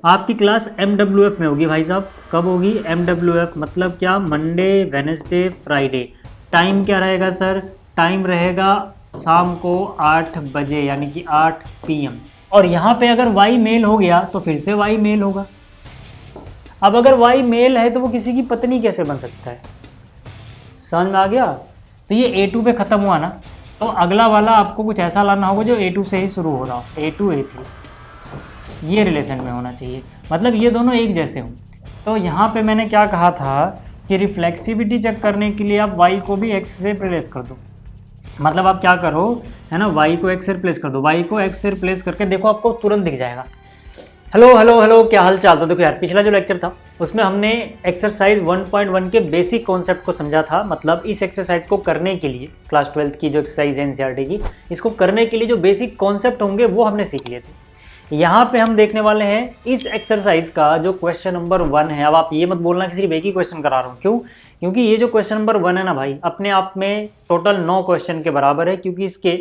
आपकी class MWF में होगी भाई साहब। कब होगी? MWF मतलब क्या? Monday, Wednesday, Friday. टाइम क्या रहेगा सर? टाइम रहेगा शाम को 8 बजे यानी कि 8 PM। और यहाँ पे अगर वाई मेल हो गया तो फिर से वाई मेल होगा। अब अगर वाई मेल है तो वो किसी की पत्नी कैसे बन सकता है? समझ में आ गया? तो ये A2 पे ख़त्म हुआ ना, तो अगला वाला आपको कुछ ऐसा लाना होगा जो A2 से ही शुरू हो रहा हो। A2 A3 ये रिलेशन में होना चाहिए, मतलब ये दोनों एक जैसे हों। तो यहाँ पे मैंने क्या कहा था कि रिफ्लेक्सिविटी चेक करने के लिए आप y को भी x से रिप्लेस कर दो। मतलब आप क्या करो, है ना, y को x से रिप्लेस कर दो। y को x से रिप्लेस करके देखो, आपको तुरंत दिख जाएगा। हेलो हेलो हेलो, क्या हाल चाल? तो देखो यार, पिछला जो लेक्चर था उसमें हमने एक्सरसाइज 1.1 के बेसिक कॉन्सेप्ट को समझा था। मतलब इस एक्सरसाइज को करने के लिए, क्लास 12th की जो एक्सरसाइज है एनसीईआरटी की, इसको करने के लिए जो बेसिक कॉन्सेप्ट होंगे वो हमने सीख लिए थे। यहाँ पे हम देखने वाले हैं इस एक्सरसाइज का जो क्वेश्चन नंबर 1 है। अब आप ये मत बोलना कि सिर्फ एक ही क्वेश्चन करा रहा हूँ, क्यों? क्योंकि ये जो क्वेश्चन नंबर 1 है ना भाई, अपने आप में टोटल 9 क्वेश्चन के बराबर है, क्योंकि इसके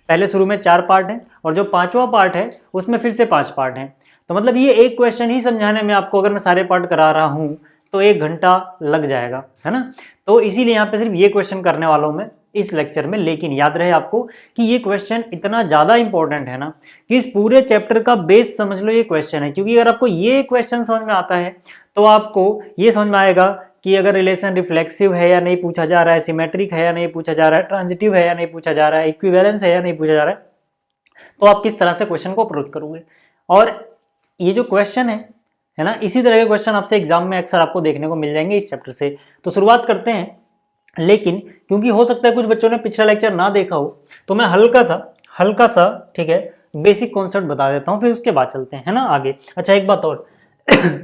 पहले शुरू में 4 पार्ट हैं और जो 5वां पार्ट है उसमें फिर से 5 पार्ट हैं। तो मतलब ये एक क्वेश्चन ही समझाने में आपको, अगर मैं सारे पार्ट करा रहा हूँ तो 1 घंटा लग जाएगा, है ना। तो इसीलिए यहाँ पे सिर्फ ये क्वेश्चन करने वाला हूँ मैं इस लेक्चर में। लेकिन याद रहे आपको कि ये क्वेश्चन इतना ज़्यादा इंपॉर्टेंट है ना कि इस पूरे चैप्टर का बेस समझ लो ये क्वेश्चन है। क्योंकि अगर आपको ये क्वेश्चन समझ में आता है तो आपको ये समझ में आएगा कि अगर रिलेशन रिफ्लेक्सिव है या नहीं पूछा जा रहा है, सिमेट्रिक है या नहीं पूछा जा रहा है, ट्रांजिटिव है या नहीं पूछा जा रहा है, इक्विवेलेंस है या नहीं पूछा जा रहा है, तो आप किस तरह से क्वेश्चन को अप्रोच करोगे। और ये जो क्वेश्चन है ना, इसी तरह के क्वेश्चन आपसे एग्जाम में अक्सर आपको देखने को मिल जाएंगे इस चैप्टर से। तो शुरुआत करते हैं। लेकिन क्योंकि हो सकता है कुछ बच्चों ने पिछला लेक्चर ना देखा हो, तो मैं हल्का सा ठीक है बेसिक कॉन्सेप्ट बता देता हूँ, फिर उसके बाद चलते हैं, है ना, आगे। अच्छा, एक बात और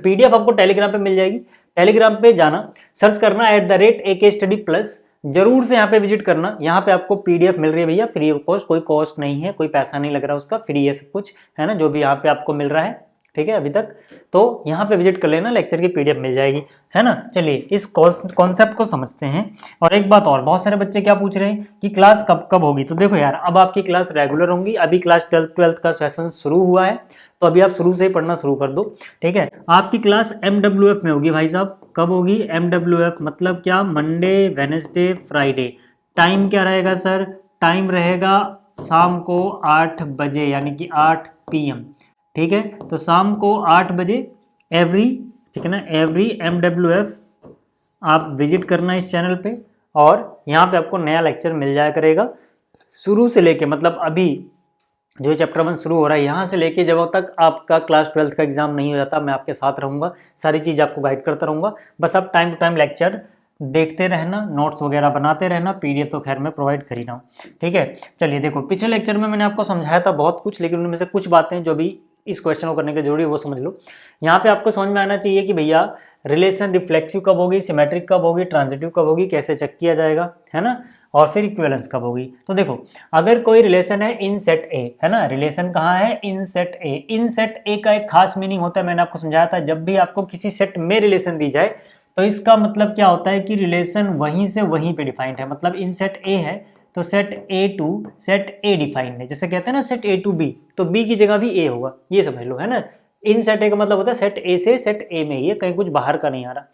PDF आपको टेलीग्राम पे मिल जाएगी। टेलीग्राम पे जाना, सर्च करना @AKStudy+। जरूर से यहाँ पे विजिट करना। यहाँ पे आपको PDF मिल रही है भैया, फ्री ऑफ कॉस्ट, कोई कॉस्ट नहीं है, कोई पैसा नहीं लग रहा उसका, फ्री है सब कुछ, है ना, जो भी यहाँ पे आपको मिल रहा है, ठीक है, अभी तक। तो यहाँ पे विजिट कर लेना, लेक्चर की PDF मिल जाएगी, है ना। चलिए इस कॉन्सेप्ट को समझते हैं। और एक बात और, बहुत सारे बच्चे क्या पूछ रहे हैं कि क्लास कब कब होगी। तो देखो यार, अब आपकी क्लास रेगुलर होंगी। अभी क्लास 12th का सेशन शुरू हुआ है, तो अभी आप शुरू से ही पढ़ना शुरू कर दो, ठीक है। आपकी क्लास MWF में होगी भाई साहब। कब होगी? MWF मतलब क्या? Monday, Wednesday, Friday. टाइम क्या रहेगा सर? टाइम रहेगा शाम को 8 बजे यानी कि 8 PM, ठीक है। तो शाम को 8 बजे एवरी, ठीक है ना, एवरी MWF आप विजिट करना इस चैनल पे। और यहाँ पे आपको नया लेक्चर मिल जाया करेगा शुरू से लेके, मतलब अभी जो चैप्टर 1 शुरू हो रहा है यहाँ से लेके जब तक आपका क्लास 12th का एग्जाम नहीं हो जाता, मैं आपके साथ रहूँगा, सारी चीज़ आपको गाइड करता रहूँगा। बस आप टाइम टू टाइम लेक्चर देखते रहना, नोट्स वगैरह बनाते रहना। PDF तो खैर मैं प्रोवाइड कर ही रहा हूँ, ठीक है। चलिए देखो, पिछले लेक्चर में मैंने आपको समझाया था बहुत कुछ, लेकिन उनमें से कुछ बातें जो भी इस क्वेश्चन को करने के जरूरी है वो समझ लो। यहाँ पे आपको समझ में आना चाहिए कि भैया रिलेशन रिफ्लेक्सिव कब होगी, सिमेट्रिक कब होगी, ट्रांजिटिव कब होगी, कैसे चेक किया जाएगा, है ना, और फिर इक्विवेलेंस कब होगी। तो देखो, अगर कोई रिलेशन है इन सेट ए, है ना, रिलेशन कहाँ है? इन सेट ए। इन सेट ए का एक खास मीनिंग होता है, मैंने आपको समझाया था, जब भी आपको किसी सेट में रिलेशन दी जाए तो इसका मतलब क्या होता है कि रिलेशन वहीं से वहीं पे डिफाइंड है। मतलब इन सेट ए है तो set A to set A defined है। जैसे कहते हैं ना सेट A टू B, तो B की जगह भी A होगा, ये समझ लो, है ना। इन सेट ए का मतलब होता है सेट A से सेट A में ही है, कहीं कुछ बाहर का नहीं आ रहा,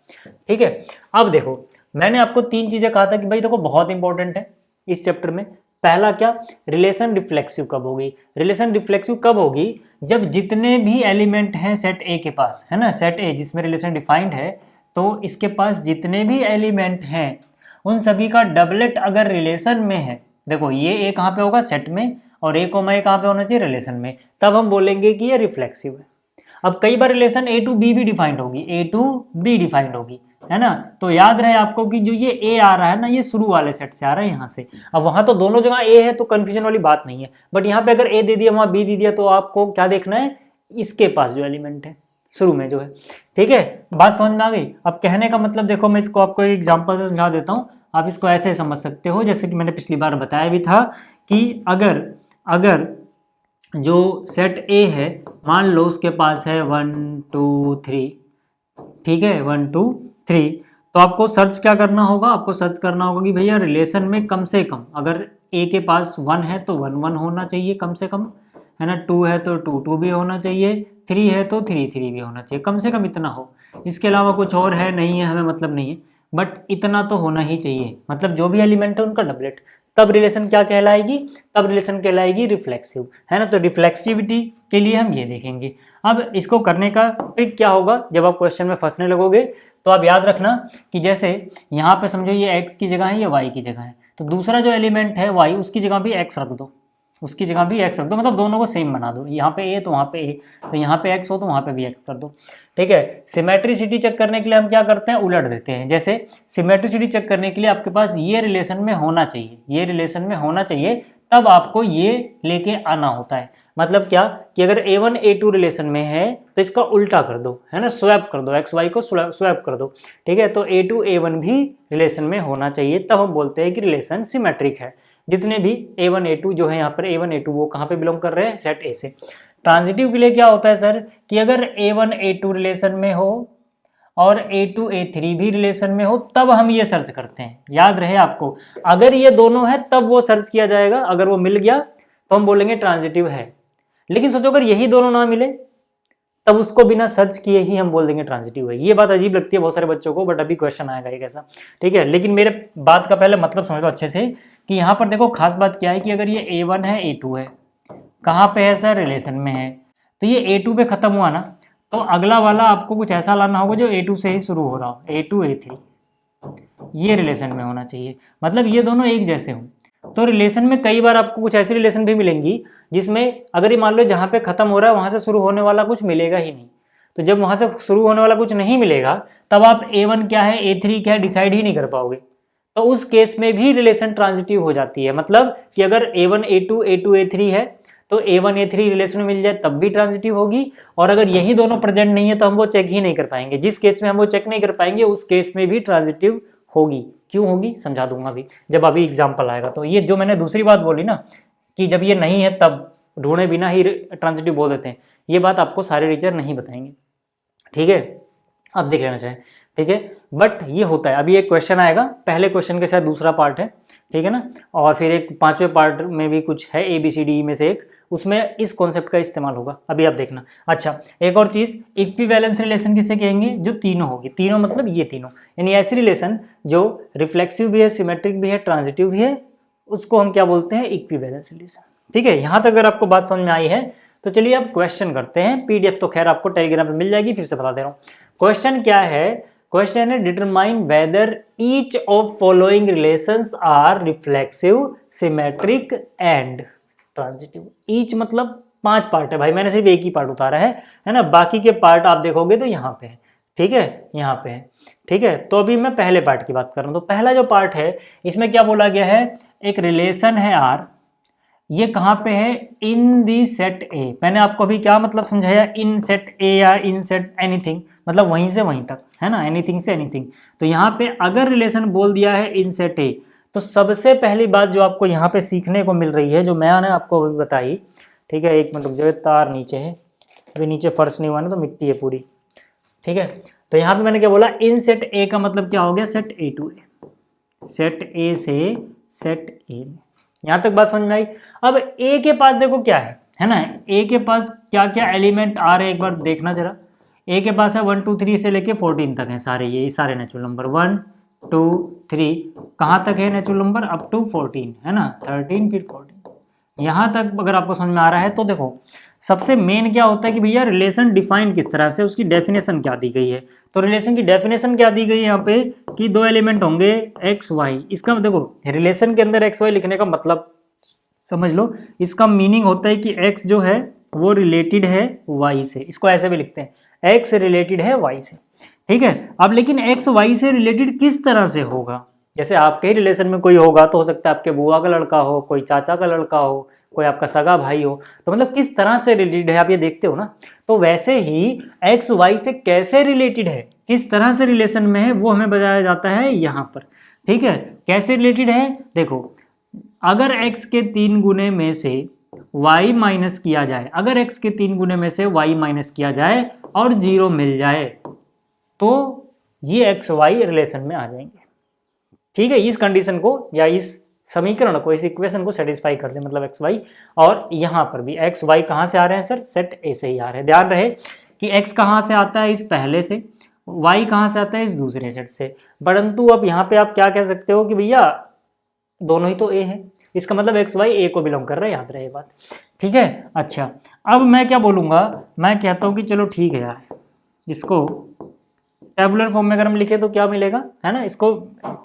ठीक है। अब देखो, मैंने आपको 3 चीजें कहा था कि भाई देखो बहुत इंपॉर्टेंट है इस चैप्टर में। पहला क्या? रिलेशन रिफ्लेक्सिव कब होगी। रिलेशन रिफ्लेक्सिव कब होगी? जब जितने भी एलिमेंट हैं सेट A के पास, है ना, सेट A जिसमें रिलेशन डिफाइंड है, तो इसके पास जितने भी एलिमेंट हैं उन सभी का डबलेट अगर रिलेशन में है, देखो ये A कहाँ पे होगा? सेट में, और A को मैं कहाँ पे होना चाहिए? रिलेशन में, तब हम बोलेंगे कि ये रिफ्लेक्सिव है। अब कई बार रिलेशन A टू B भी डिफाइंड होगी, A टू B डिफाइंड होगी, है ना। तो याद रहे आपको कि जो ये A आ रहा है ना, ये शुरू वाले सेट से आ रहा है यहाँ से। अब वहां तो दोनों जगह A है तो कंफ्यूजन वाली बात नहीं है, बट यहाँ पे अगर A दे दिया वहां B दे दिया, तो आपको क्या देखना है? इसके पास जो एलिमेंट है शुरू में जो है, ठीक है। बात समझ में आ गई? अब कहने का मतलब देखो, मैं इसको आपको एक एग्जांपल से समझा देता हूँ। आप इसको ऐसे समझ सकते हो, जैसे कि मैंने पिछली बार बताया भी था कि अगर जो सेट A है, मान लो उसके पास है 1 2 3, ठीक है, 1 2 3, तो आपको सर्च क्या करना होगा? आपको सर्च करना होगा कि भैया रिलेशन में कम से कम, अगर A के पास 1 है तो 1 1 होना चाहिए कम से कम, है ना, 2 है तो 2 2 भी होना चाहिए, 3 है तो 3 3 भी होना चाहिए, कम से कम इतना हो। इसके अलावा कुछ और है नहीं है हमें मतलब नहीं है, बट इतना तो होना ही चाहिए, मतलब जो भी एलिमेंट है उनका डबलेट। तब रिलेशन क्या कहलाएगी, तब रिलेशन कहलाएगी रिफ्लेक्सिव, है ना। तो रिफ्लेक्सिविटी के लिए हम ये देखेंगे। अब इसको करने का ट्रिक क्या होगा, जब आप क्वेश्चन में फंसने लगोगे तो आप याद रखना कि जैसे यहाँ पे समझो ये x की जगह है, ये y की जगह है, तो दूसरा जो एलिमेंट है y, उसकी जगह भी x रख दो, उसकी जगह भी x रख दो, मतलब दोनों को सेम बना दो। यहाँ पे a तो वहाँ पे a, तो यहाँ पे x हो तो वहाँ पे भी x कर दो, ठीक है। सिमेट्रिसिटी चेक करने के लिए हम क्या करते हैं, उलट देते हैं। जैसे सिमेट्रिसिटी चेक करने के लिए आपके पास ये रिलेशन में होना चाहिए, ये रिलेशन में होना चाहिए, तब आपको ये लेके आना होता है। मतलब क्या कि अगर a1 a2 रिलेशन में है तो इसका उल्टा कर दो, है ना, स्वैप कर दो, एक्स वाई को स्वैप कर दो, ठीक है। तो a2 a1 भी रिलेशन में होना चाहिए, तब हम बोलते हैं कि रिलेशन सिमेट्रिक है। जितने भी a1 a2 जो है यहाँ पर a1 a2 वो कहाँ पे बिलोंग कर रहे हैं, सेट ए से। ट्रांजिटिव के लिए क्या होता है सर कि अगर a1 a2 रिलेशन में हो और a2 a3 भी रिलेशन में हो, तब हम ये सर्च करते हैं। याद रहे आपको, अगर ये दोनों है तब वो सर्च किया जाएगा, अगर वो मिल गया तो हम बोलेंगे ट्रांजिटिव है। लेकिन सोचो अगर यही दोनों ना मिले तब उसको बिना सर्च किए ही हम बोल देंगे ट्रांजिटिव है। ये बात अजीब लगती है बहुत सारे बच्चों को, बट अभी क्वेश्चन आएगा एक ऐसा, ठीक है। लेकिन मेरे बात का पहले मतलब समझ लो अच्छे से कि यहाँ पर देखो खास बात क्या है कि अगर ये a1 है a2 है, कहाँ पे है सर, रिलेशन में है, तो ये a2 पे खत्म हुआ ना, तो अगला वाला आपको कुछ ऐसा लाना होगा जो a2 से ही शुरू हो रहा हो, a2 a3 ये रिलेशन में होना चाहिए, मतलब ये दोनों एक जैसे हों। तो रिलेशन में कई बार आपको कुछ ऐसी रिलेशन भी मिलेंगी जिसमें अगर ये मान लो जहाँ पे खत्म हो रहा है वहाँ से शुरू होने वाला कुछ मिलेगा ही नहीं। तो जब वहाँ से शुरू होने वाला कुछ नहीं मिलेगा तब आप a1 क्या है a3 क्या है डिसाइड ही नहीं कर पाओगे। तो उस केस में भी रिलेशन ट्रांजिटिव हो जाती है, मतलब कि अगर a1 a2 a2 a3 है तो a1 a3 रिलेशन में मिल जाए तब भी ट्रांजिटिव होगी, और अगर यही दोनों प्रेजेंट नहीं है तो हम वो चेक ही नहीं कर पाएंगे। जिस केस में हम वो चेक नहीं कर पाएंगे उस केस में भी ट्रांजिटिव होगी। क्यों होगी समझा दूंगा अभी, जब अभी एग्जाम्पल आएगा। तो ये जो मैंने दूसरी बात बोली ना कि जब ये नहीं है तब ढूंढे बिना ही ट्रांजिटिव बोल देते हैं, ये बात आपको सारे टीचर नहीं बताएंगे, ठीक है। अब देख लेना चाहिए, ठीक है। बट ये होता है। अभी एक क्वेश्चन आएगा, पहले क्वेश्चन के साथ दूसरा पार्ट है, ठीक है ना, और फिर एक पांचवें पार्ट में भी कुछ है ABCD में से एक, उसमें इस कॉन्सेप्ट का इस्तेमाल होगा, अभी आप देखना। अच्छा एक और चीज़, इक्विवेलेंस रिलेशन किसे कहेंगे, जो तीनों होगी, तीनों मतलब ये तीनों, यानी ऐसी रिलेशन जो रिफ्लेक्सिव भी है, सिमेट्रिक भी है, ट्रांजिटिव भी है, उसको हम क्या बोलते हैं, इक्विवेलेंस रिलेशन, ठीक है। यहाँ तक अगर आपको बात समझ में आई है तो चलिए अब क्वेश्चन करते हैं। PDF तो खैर आपको टेलीग्राम पे मिल जाएगी, फिर से बता दे रहा हूँ। क्वेश्चन क्या है, क्वेश्चन है determine whether each of following relations are reflexive, symmetric and transitive. Each मतलब 5 पार्ट है भाई, मैंने सिर्फ एक ही पार्ट उतारा है ना, बाकी के पार्ट आप देखोगे तो यहाँ पे है, ठीक है, यहाँ पे है, ठीक है। तो अभी मैं पहले पार्ट की बात कर रहा हूँ। तो पहला जो पार्ट है इसमें क्या बोला गया है, एक रिलेशन है R, ये कहाँ पे है, इन दी सेट ए। मैंने आपको अभी क्या मतलब समझाया, इन सेट ए या इन सेट एनीथिंग, मतलब वहीं से वहीं तक, है ना, एनीथिंग से एनीथिंग। तो यहाँ पे अगर रिलेशन बोल दिया है इन सेट ए, तो सबसे पहली बात जो आपको यहाँ पे सीखने को मिल रही है, जो मैंने आपको अभी बताई, ठीक है, एक मिनट रुक जाओ, तार नीचे है, अभी नीचे फर्श नहीं हुआ ना तो मिट्टी है पूरी, ठीक है। तो यहाँ पे मैंने क्या बोला, इन सेट ए का मतलब क्या हो गया, set A to A, set A से सेट ए। यहाँ तक बात समझ में आई। अब ए के पास देखो क्या है ना, ए के पास क्या क्या एलिमेंट आ रहे हैं एक बार देखना जरा। ए के पास है 1 2 3 से लेके 14 तक है सारे, ये सारे नेचुरल नंबर 1 2 3 कहाँ तक है नेचुरल नंबर, अप टू 14, है ना, 13 फिर 14, यहाँ तक अगर आपको समझ में आ रहा है। तो देखो सबसे मेन क्या होता है कि भैया रिलेशन डिफाइन किस तरह से, उसकी डेफिनेशन क्या दी गई है। तो रिलेशन की डेफिनेशन क्या दी गई है यहाँ पे कि 2 एलिमेंट होंगे एक्स वाई। इसका देखो रिलेशन के अंदर एक्स वाई लिखने का मतलब समझ लो, इसका मीनिंग होता है कि x जो है वो रिलेटेड है y से, इसको ऐसे भी लिखते हैं, x रिलेटेड है y से, ठीक है। अब लेकिन x y से रिलेटेड किस तरह से होगा, जैसे आपके ही रिलेशन में कोई होगा तो हो सकता है आपके बुआ का लड़का हो, कोई चाचा का लड़का हो, कोई आपका सगा भाई हो, तो मतलब किस तरह से रिलेटेड है आप ये देखते हो ना। तो वैसे ही x y से कैसे रिलेटेड है, किस तरह से रिलेशन में है, वो हमें बताया जाता है यहाँ पर, ठीक है। कैसे रिलेटेड है, देखो अगर x के 3 गुने में से y माइनस किया जाए, अगर x के 3 गुने में से y माइनस किया जाए और 0 मिल जाए तो ये x y रिलेशन में आ जाएंगे, ठीक है। इस कंडीशन को या इस समीकरण को, इस इक्वेशन को सेटिस्फाई कर दे, मतलब एक्स वाई। और यहाँ पर भी एक्स वाई कहाँ से आ रहे हैं सर, सेट ए से ही आ रहे हैं। ध्यान रहे कि एक्स कहाँ से आता है, इस पहले से, वाई कहाँ से आता है, इस दूसरे सेट से। परंतु अब यहाँ पे आप क्या कह सकते हो कि भैया दोनों ही तो ए है, इसका मतलब एक्स वाई ए को बिलोंग कर रहा है, याद रहे बात, ठीक है। अच्छा, अब मैं क्या बोलूँगा, मैं कहता हूँ कि चलो ठीक है यार, इसको टेबुलर फॉर्म में अगर हम लिखे तो क्या मिलेगा, है ना। इसको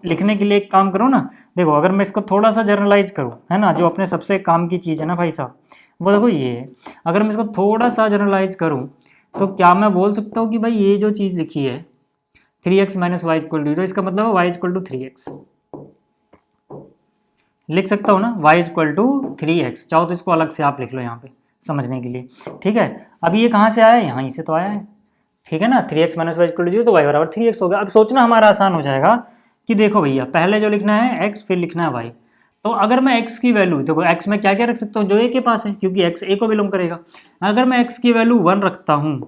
लिखने के लिए एक काम करो ना, देखो अगर मैं इसको थोड़ा सा जनरलाइज करूँ, है ना, जो अपने सबसे काम की चीज़ है ना भाई साहब, वो देखो ये है। अगर मैं इसको थोड़ा सा जनरलाइज करूँ तो क्या मैं बोल सकता हूँ कि भाई ये जो चीज़ लिखी है 3x minus Y equal to 0, इसका मतलब है वाई इक्वल टू 3x, लिख सकता हूँ ना, y इक्वल टू 3x। चाहो तो इसको अलग से आप लिख लो यहाँ पे समझने के लिए, ठीक है। अब ये कहाँ से आया है, यहाँ से तो आया है, ठीक है ना। 3x minus Y equal to 0 तो y बराबर 3x हो गया। अब सोचना हमारा आसान हो जाएगा कि देखो भैया पहले जो लिखना है x, फिर लिखना है y। तो अगर मैं x की वैल्यू, देखो x में क्या क्या रख सकता हूँ, जो a के पास है, क्योंकि x a को बिलोंग करेगा। अगर मैं x की वैल्यू 1 रखता हूँ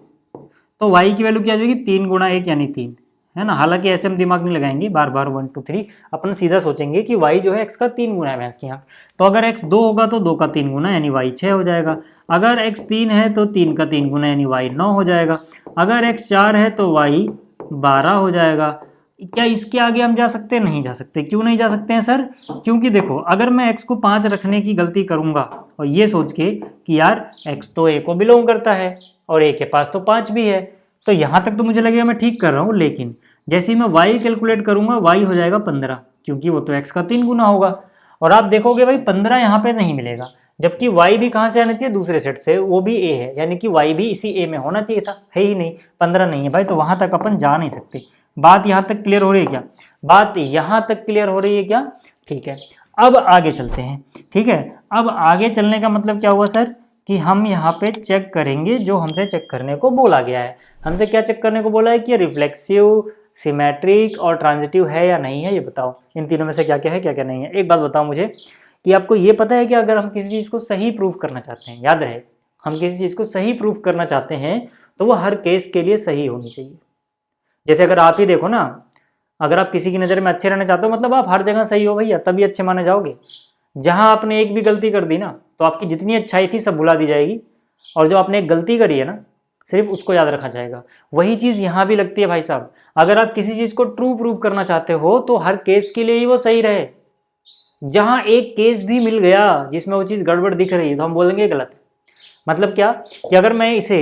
तो y की वैल्यू क्या आ जाएगी, 3 गुणा 1 यानी 3, है ना। हालांकि ऐसे हम दिमाग नहीं लगाएंगे बार बार 1 2 3, अपन सीधा सोचेंगे कि y जो है x का 3 गुना है भैंस की आँख। तो अगर x 2 होगा तो 2 का 3 गुना यानी y 6 हो जाएगा। अगर x 3 है तो 3 का 3 गुना यानी y 9 हो जाएगा। अगर x 4 है तो y 12 हो जाएगा। क्या इसके आगे हम जा सकते हैं, नहीं जा सकते। क्यों नहीं जा सकते हैं सर, क्योंकि देखो अगर मैं x को 5 रखने की गलती करूंगा और ये सोच के कि यार x तो a को बिलोंग करता है और a के पास तो 5 भी है, तो यहाँ तक तो मुझे लगेगा मैं ठीक कर रहा हूँ। लेकिन जैसे ही मैं y कैलकुलेट करूंगा y हो जाएगा 15, क्योंकि वो तो x का 3 गुना होगा। और आप देखोगे भाई 15 यहाँ पे नहीं मिलेगा, जबकि y भी कहाँ से आना चाहिए, दूसरे सेट से, वो भी a है, यानी कि y भी इसी a में होना चाहिए था, है ही नहीं, 15 नहीं है भाई। तो वहां तक अपन जा नहीं सकते। बात यहाँ तक क्लियर हो रही है क्या, बात यहाँ तक क्लियर हो रही है क्या, ठीक है। अब आगे चलते हैं, ठीक है। अब आगे चलने का मतलब क्या हुआ सर, कि हम यहाँ पे चेक करेंगे जो हमसे चेक करने को बोला गया है। हमसे क्या चेक करने को बोला है कि रिफ्लेक्सिव, सिमेट्रिक और ट्रांजिटिव है या नहीं है, ये बताओ इन तीनों में से क्या क्या है, क्या क्या नहीं है। एक बात बताओ मुझे कि आपको ये पता है कि अगर हम किसी चीज़ को सही प्रूफ करना चाहते हैं, याद रहे हम किसी चीज़ को सही प्रूफ करना चाहते हैं तो वो हर केस के लिए सही होनी चाहिए। जैसे अगर आप ही देखो ना, अगर आप किसी की नज़र में अच्छे रहना चाहते हो मतलब आप हर जगह सही हो भैया, तभी अच्छे माने जाओगे। जहाँ आपने एक भी गलती कर दी ना तो आपकी जितनी अच्छाई थी सब भुला दी जाएगी, और जो आपने एक गलती करी है ना सिर्फ उसको याद रखा जाएगा। वही चीज़ यहाँ भी लगती है भाई साहब। अगर आप किसी चीज़ को ट्रू प्रूव करना चाहते हो तो हर केस के लिए ही वो सही रहे। जहाँ एक केस भी मिल गया जिसमें वो चीज़ गड़बड़ दिख रही है तो हम बोलेंगे गलत। मतलब क्या कि अगर मैं इसे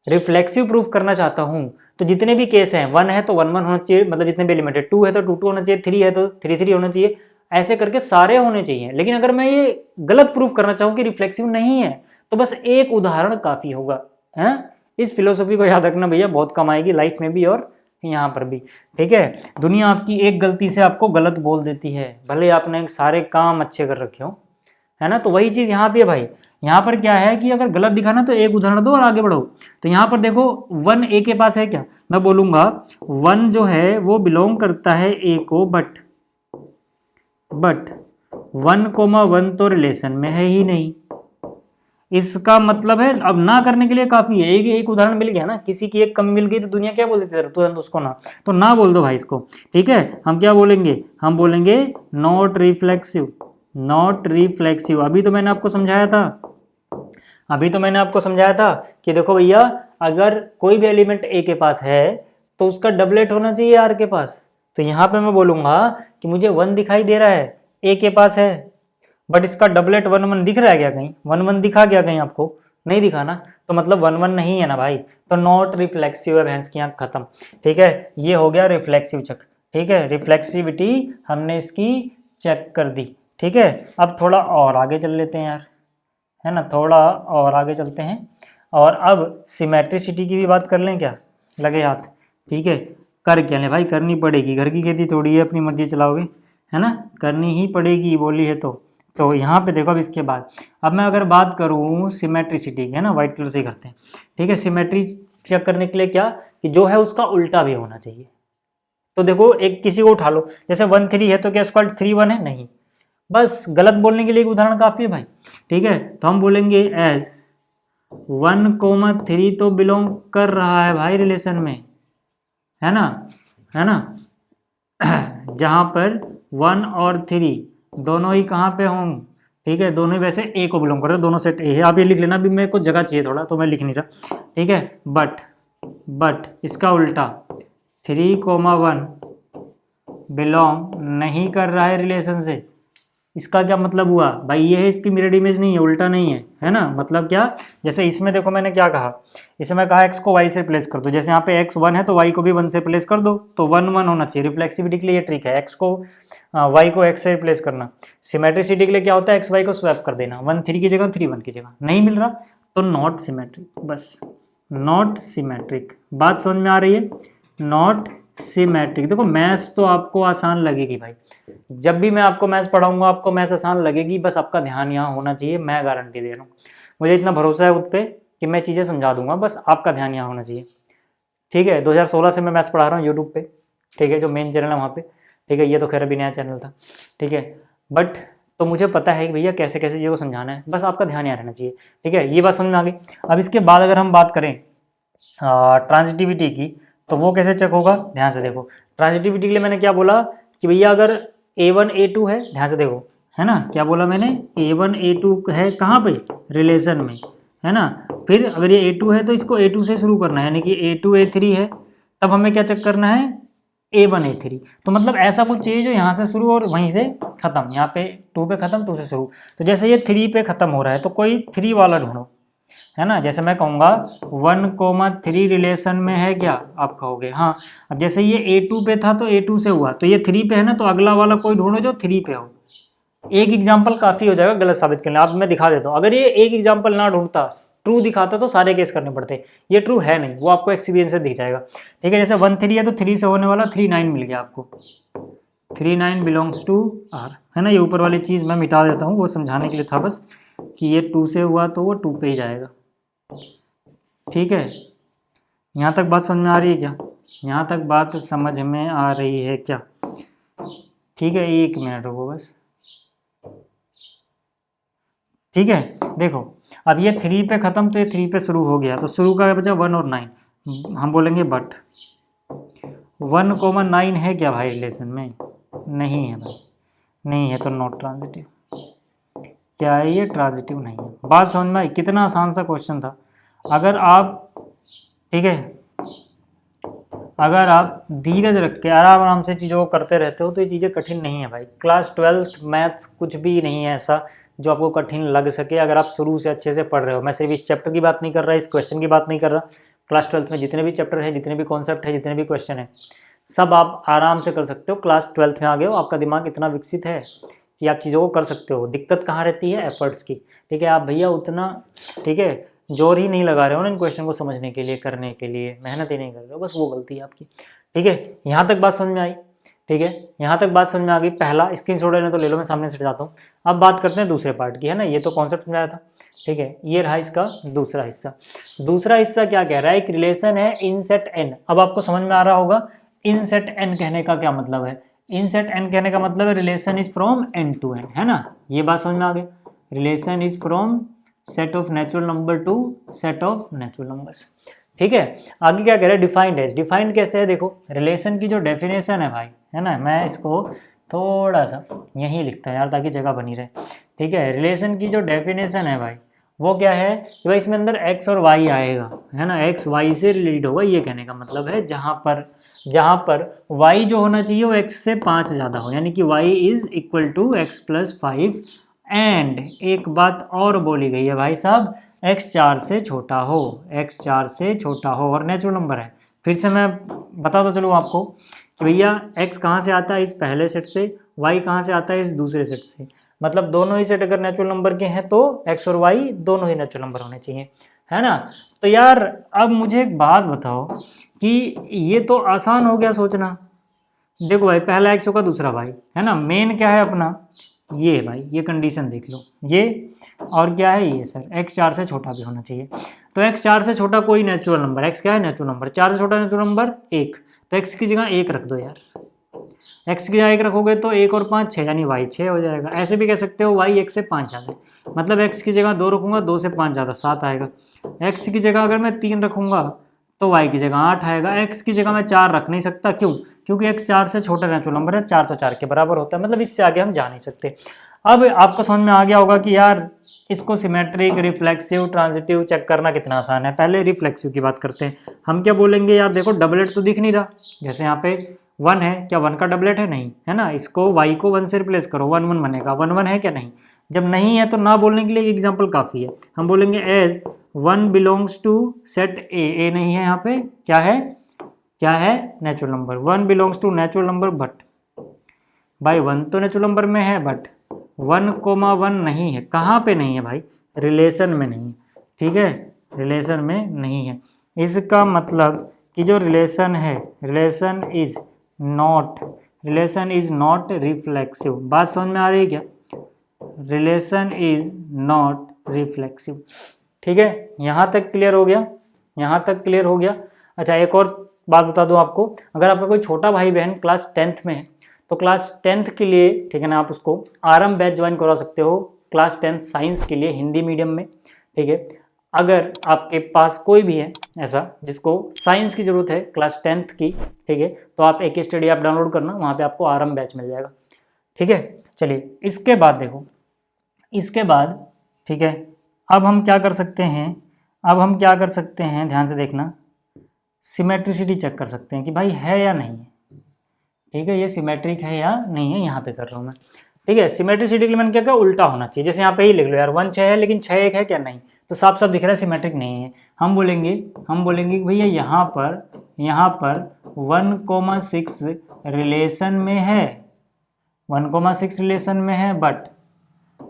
रिफ्लेक्सिव प्रूफ करना चाहता हूँ तो जितने भी केस हैं, 1 है तो 1 1 होना चाहिए, मतलब जितने भी एलिमेंट है, 2 है तो 2 2 होना चाहिए, 3 है तो 3 3 होना चाहिए, ऐसे करके सारे होने चाहिए। लेकिन अगर मैं ये गलत प्रूफ करना चाहूँ कि रिफ्लेक्सिव नहीं है तो बस एक उदाहरण काफ़ी होगा, है। इस फिलोसफी को याद रखना भैया, बहुत कम आएगी लाइफ में भी और यहाँ पर भी, ठीक है। दुनिया आपकी एक गलती से आपको गलत बोल देती है, भले आपने सारे काम अच्छे कर रखे हो, है ना। तो वही चीज़ यहाँ पे है भाई। यहाँ पर क्या है कि अगर गलत दिखाना तो एक उदाहरण दो और आगे बढ़ो। तो यहाँ पर देखो 1 ए के पास है क्या, मैं बोलूँगा 1 जो है वो बिलोंग करता है ए को, बट 1,1 तो रिलेशन में है ही नहीं। इसका मतलब है अब ना करने के लिए काफ़ी है, एक उदाहरण मिल गया ना, किसी की एक कमी मिल गई तो दुनिया क्या बोल देती है तुरंत उसको ना, तो ना बोल दो भाई इसको, ठीक है। हम क्या बोलेंगे, हम बोलेंगे नॉट रिफ्लेक्सिव, नॉट रिफ्लेक्सिव। अभी तो मैंने आपको समझाया था कि देखो भैया अगर कोई भी एलिमेंट ए के पास है तो उसका डबलेट होना चाहिए आर के पास। तो यहाँ पे मैं बोलूँगा कि मुझे 1 दिखाई दे रहा है, ए के पास है, बट इसका डबलेट 1 1 दिख रहा है क्या, कहीं 1 1 दिखा क्या कहीं आपको, नहीं दिखा ना, तो मतलब 1 1 नहीं है ना भाई, तो नॉट रिफ्लेक्सिव है, भैंस की आँख खत्म, ठीक है। ये हो गया रिफ्लेक्सिव चेक, ठीक है। रिफ्लेक्सिविटी हमने इसकी चेक कर दी, ठीक है। अब थोड़ा और आगे चल लेते हैं यार, है ना, थोड़ा और आगे चलते हैं और अब सिमेट्रिसिटी की भी बात कर लें क्या, लगे हाथ, ठीक है। कर क्या लें भाई, करनी पड़ेगी, घर की खेती थोड़ी है अपनी मर्जी चलाओगे, है ना, करनी ही पड़ेगी, बोली है तो यहाँ पे देखो अब इसके बाद अब मैं अगर बात करूँ सिमेट्रिसिटी की, है ना, वाइट कलर से ही करते हैं, ठीक है। सिमेट्री चेक करने के लिए क्या कि जो है उसका उल्टा भी होना चाहिए। तो देखो एक किसी को उठा लो, जैसे 1 3 है तो क्या इसका 3 1 है, नहीं, बस गलत बोलने के लिए एक उदाहरण काफ़ी है भाई, ठीक है। तो हम बोलेंगे एज 1,3 तो बिलोंग कर रहा है भाई रिलेशन में, है ना, जहाँ पर 1 और 3 दोनों ही कहाँ पे हों, ठीक है, दोनों ही वैसे ए को बिलोंग कर रहे हैं, दोनों सेट ए है। आप ये लिख लेना, अभी मेरे को जगह चाहिए थोड़ा तो मैं लिख नहीं रहा, ठीक है। बट इसका उल्टा 3,1 बिलोंग नहीं कर रहा है रिलेशन से। इसका क्या मतलब हुआ भाई, ये है इसकी मिरर इमेज नहीं है, उल्टा नहीं है ना। मतलब क्या, जैसे इसमें देखो मैंने क्या कहा, इसमें कहा x को y से रिप्लेस कर दो, जैसे यहाँ पे x 1 है तो y को भी 1 से रिप्लेस कर दो, तो 1 1 होना चाहिए। रिफ्लेक्सिविटी के लिए ये ट्रिक है, x को y को x से रिप्लेस करना। सिमेट्रिसिटी के लिए क्या होता है, x y को स्वैप कर देना, 1 3 की जगह 3 1 की जगह। नहीं मिल रहा तो नॉट सिमेट्रिक, बस नॉट सिमेट्रिक। बात समझ में आ रही है, नॉट सिमेट्रिक। देखो मैथ्स तो आपको आसान लगेगी भाई, जब भी मैं आपको मैथ्स पढ़ाऊंगा आपको मैथ्स आसान लगेगी, बस आपका ध्यान यहाँ होना चाहिए, मैं गारंटी दे रहा हूँ, मुझे इतना भरोसा है उस पर कि मैं चीज़ें समझा दूंगा, बस आपका ध्यान यहाँ होना चाहिए, ठीक है। 2016 से मैं मैथ्स पढ़ा रहा हूँ यूट्यूब पे, ठीक है, जो मेन चैनल है वहाँ पे, ठीक है। ये तो खैर अभी नया चैनल था, ठीक है, बट तो मुझे पता है कि भैया कैसे कैसे चीज़ों को समझाना है, बस आपका ध्यान यहाँ रहना चाहिए, ठीक है। ये बात समझ में आ गई। अब इसके बाद अगर हम बात करें ट्रांजिटिविटी की, तो वो कैसे चेक होगा, ध्यान से देखो। ट्रांजिटिविटी के लिए मैंने क्या बोला कि भैया अगर A1 A2 है, ध्यान से देखो, है ना, क्या बोला मैंने, A1 A2 है कहाँ पे, रिलेशन में, है ना। फिर अगर ये A2 है तो इसको A2 से शुरू करना है, यानी कि A2 A3 है, तब हमें क्या चेक करना है, A1 A3। तो मतलब ऐसा कुछ चाहिए जो यहाँ से शुरू और वहीं से खत्म, यहाँ पे 2 पे खत्म 2 से शुरू। तो जैसे ये 3 पे खत्म हो रहा है तो कोई 3 वाला ढूंढो, है ना। जैसे मैं कहूँगा 1,3 रिलेशन में है क्या, आप कहोगे हाँ। अब जैसे ये A2 पे था तो A2 से हुआ, तो ये 3 पे है ना, तो अगला वाला कोई ढूंढो जो 3 पे हो। एक एग्जाम्पल काफ़ी हो जाएगा गलत साबित करने। अब मैं दिखा देता हूँ, अगर ये एक एग्जाम्पल ना ढूंढता, ट्रू दिखाता तो सारे केस करने पड़ते, ये ट्रू है नहीं, वो आपको एक्सपीरियंस से दिख जाएगा, ठीक है। जैसे 1 3 है तो 3 से होने वाला 3 9 मिल गया आपको, 3 9 बिलोंग्स टू R, है ना। ये ऊपर वाली चीज़ मैं मिटा देता हूँ, वो समझाने के लिए था बस, कि ये 2 से हुआ तो वो 2 पे ही जाएगा, ठीक है। यहाँ तक बात समझ में आ रही है क्या, यहाँ तक बात समझ में आ रही है क्या, ठीक है। 1 मिनट रुको बस, ठीक है। देखो अब ये 3 पे ख़त्म तो ये 3 पे शुरू हो गया, तो शुरू का बचा 1 और 9, हम बोलेंगे बट 1,9 है क्या भाई रिलेशन में, नहीं है भाई, नहीं है तो नॉट ट्रांजिटिव। क्या है ये, ट्रांजिटिव नहीं है। बात समझ में आई, कितना आसान सा क्वेश्चन था। अगर आप, ठीक है, अगर आप धीरज रख के आराम आराम से चीज़ों को करते रहते हो तो ये चीज़ें कठिन नहीं है भाई। क्लास 12th मैथ्स कुछ भी नहीं है ऐसा जो आपको कठिन लग सके, अगर आप शुरू से अच्छे से पढ़ रहे हो। मैं सिर्फ इस चैप्टर की बात नहीं कर रहा, इस क्वेश्चन की बात नहीं कर रहा, क्लास 12th में जितने भी चैप्टर है, जितने भी कॉन्सेप्ट है, जितने भी क्वेश्चन है, सब आप आराम से कर सकते हो। क्लास 12th में आ गए हो, आपका दिमाग इतना विकसित है कि आप चीज़ों को कर सकते हो। दिक्कत कहाँ रहती है, एफर्ट्स की, ठीक है। आप भैया उतना, ठीक है, जोर ही नहीं लगा रहे हो ना इन क्वेश्चन को समझने के लिए, करने के लिए मेहनत ही नहीं कर रहे हो, बस वो गलती है आपकी, ठीक है। यहाँ तक बात समझ में आई, ठीक है, यहाँ तक बात समझ में आ गई। पहला स्क्रीनशॉट लेना तो ले लो, मैं सामने से जाता हूँ। अब बात करते हैं दूसरे पार्ट की, है ना। ये तो कॉन्सेप्ट समझाया था, ठीक है। ये रहा इसका दूसरा हिस्सा। दूसरा हिस्सा क्या कह रहा है, एक रिलेशन है इन सेट एन। अब आपको समझ में आ रहा होगा इन सेट एन कहने का क्या मतलब है। इन सेट एन कहने का मतलब है relation is from N to N, है ना। ये बात समझ में आ गई, relation is from set of natural number to set of natural numbers, ठीक है। आगे क्या कह रहा है, डिफाइंड है। डिफाइंड कैसे है, देखो रिलेशन की जो डेफिनेशन है भाई, है ना, मैं इसको थोड़ा सा यहीं लिखता हूँ यार ताकि जगह बनी रहे, ठीक है। रिलेशन की जो डेफिनेशन है भाई वो क्या है कि भाई इसमें अंदर x और y आएगा, है ना, x y से रिलेटेड होगा। ये कहने का मतलब है जहाँ पर y जो होना चाहिए वो x से 5 ज़्यादा हो, यानी कि y is equal to x plus 5। And एक बात और बोली गई है भाई साहब, x 4 से छोटा हो, x 4 से छोटा हो और नेचुरल नंबर है। फिर से मैं बता तो चलूँ आपको कि भैया x कहाँ से आता है, इस पहले सेट से, y कहाँ से आता है, इस दूसरे सेट से। मतलब दोनों ही सेट अगर नेचुरल नंबर के हैं तो x और y दोनों ही नेचुरल नंबर होने चाहिए, है ना। तो यार अब मुझे एक बात बताओ कि ये तो आसान हो गया सोचना। देखो भाई पहला x होगा दूसरा y, है ना। मेन क्या है अपना, ये भाई ये कंडीशन देख लो, ये और क्या है, ये सर x 4 से छोटा भी होना चाहिए। तो x 4 से छोटा कोई नेचुरल नंबर, x क्या है नेचुरल नंबर, 4 से छोटा नेचुरल नंबर 1, तो x की जगह 1 रख दो यार। x की जगह 1 रखोगे तो 1 और 5 6, यानी y 6 हो जाएगा। ऐसे भी कह सकते हो y 1 से 5 ज़्यादा, मतलब x की जगह 2 रखूँगा, 2 से 5 ज़्यादा 7 आएगा। x की जगह अगर मैं 3 रखूँगा तो y की जगह 8 आएगा। x की जगह मैं 4 रख नहीं सकता, क्यों, क्योंकि x 4 से छोटा नेचुरल नंबर है, 4 तो 4 के बराबर होता है, मतलब इससे आगे हम जा नहीं सकते। अब आपको समझ में आ गया होगा कि यार इसको सिमेट्रिक, रिफ्लेक्सिव, ट्रांजिटिव चेक करना कितना आसान है। पहले रिफ्लेक्सिव की बात करते हैं। हम क्या बोलेंगे, यार देखो डबलेट तो दिख नहीं रहा, जैसे यहाँ पे 1 है, क्या 1 का डबलेट है? नहीं है ना। इसको y को 1 से रिप्लेस करो, 1 1 बनेगा, 1 1 है क्या? नहीं। जब नहीं है तो ना बोलने के लिए एग्जाम्पल काफ़ी है। हम बोलेंगे as 1 belongs to set A नहीं है यहाँ पे, क्या है? क्या है? Natural number. 1 belongs to natural number but, भाई 1 तो नेचुरल नंबर में है बट 1,1 नहीं है। कहाँ पे नहीं है भाई? रिलेशन में नहीं है, ठीक है, रिलेशन में नहीं है। इसका मतलब कि जो रिलेशन है, रिलेशन इज नॉट रिफ्लेक्सिव। बात समझ में आ रही है क्या? रिलेशन इज नॉट रिफ्लेक्सिव, ठीक है। यहाँ तक क्लियर हो गया? यहाँ तक क्लियर हो गया। अच्छा, एक और बात बता दूं आपको, अगर आपका कोई छोटा भाई बहन क्लास 10th में है तो क्लास 10th के लिए, ठीक है ना, आप उसको आरएम बैच ज्वाइन करा सकते हो क्लास 10th साइंस के लिए, हिंदी मीडियम में, ठीक है। अगर आपके पास कोई भी है ऐसा जिसको साइंस की ज़रूरत है क्लास 10th की, ठीक है, तो आप एक स्टडी ऐप डाउनलोड करना, वहाँ पे आपको आरएम बैच मिल जाएगा, ठीक है। चलिए इसके बाद देखो, इसके बाद, ठीक है, अब हम क्या कर सकते हैं, अब हम क्या कर सकते हैं, ध्यान से देखना, सिमेट्रिसिटी चेक कर सकते हैं कि भाई है या नहीं है, ठीक है, ये सिमेट्रिक है या नहीं है, यहाँ पे कर रहा हूँ मैं, ठीक है। सिमेट्रिसिटी के लिए मैंने क्या कहा, उल्टा होना चाहिए। जैसे यहाँ पे ही लिख लो यार 1 6 है लेकिन 6 1 है क्या? नहीं, तो साफ साफ दिख रहा है सिमेट्रिक नहीं है। हम बोलेंगे कि भैया यहाँ पर 1,6 रिलेशन में है, 1,6 रिलेशन में है, बट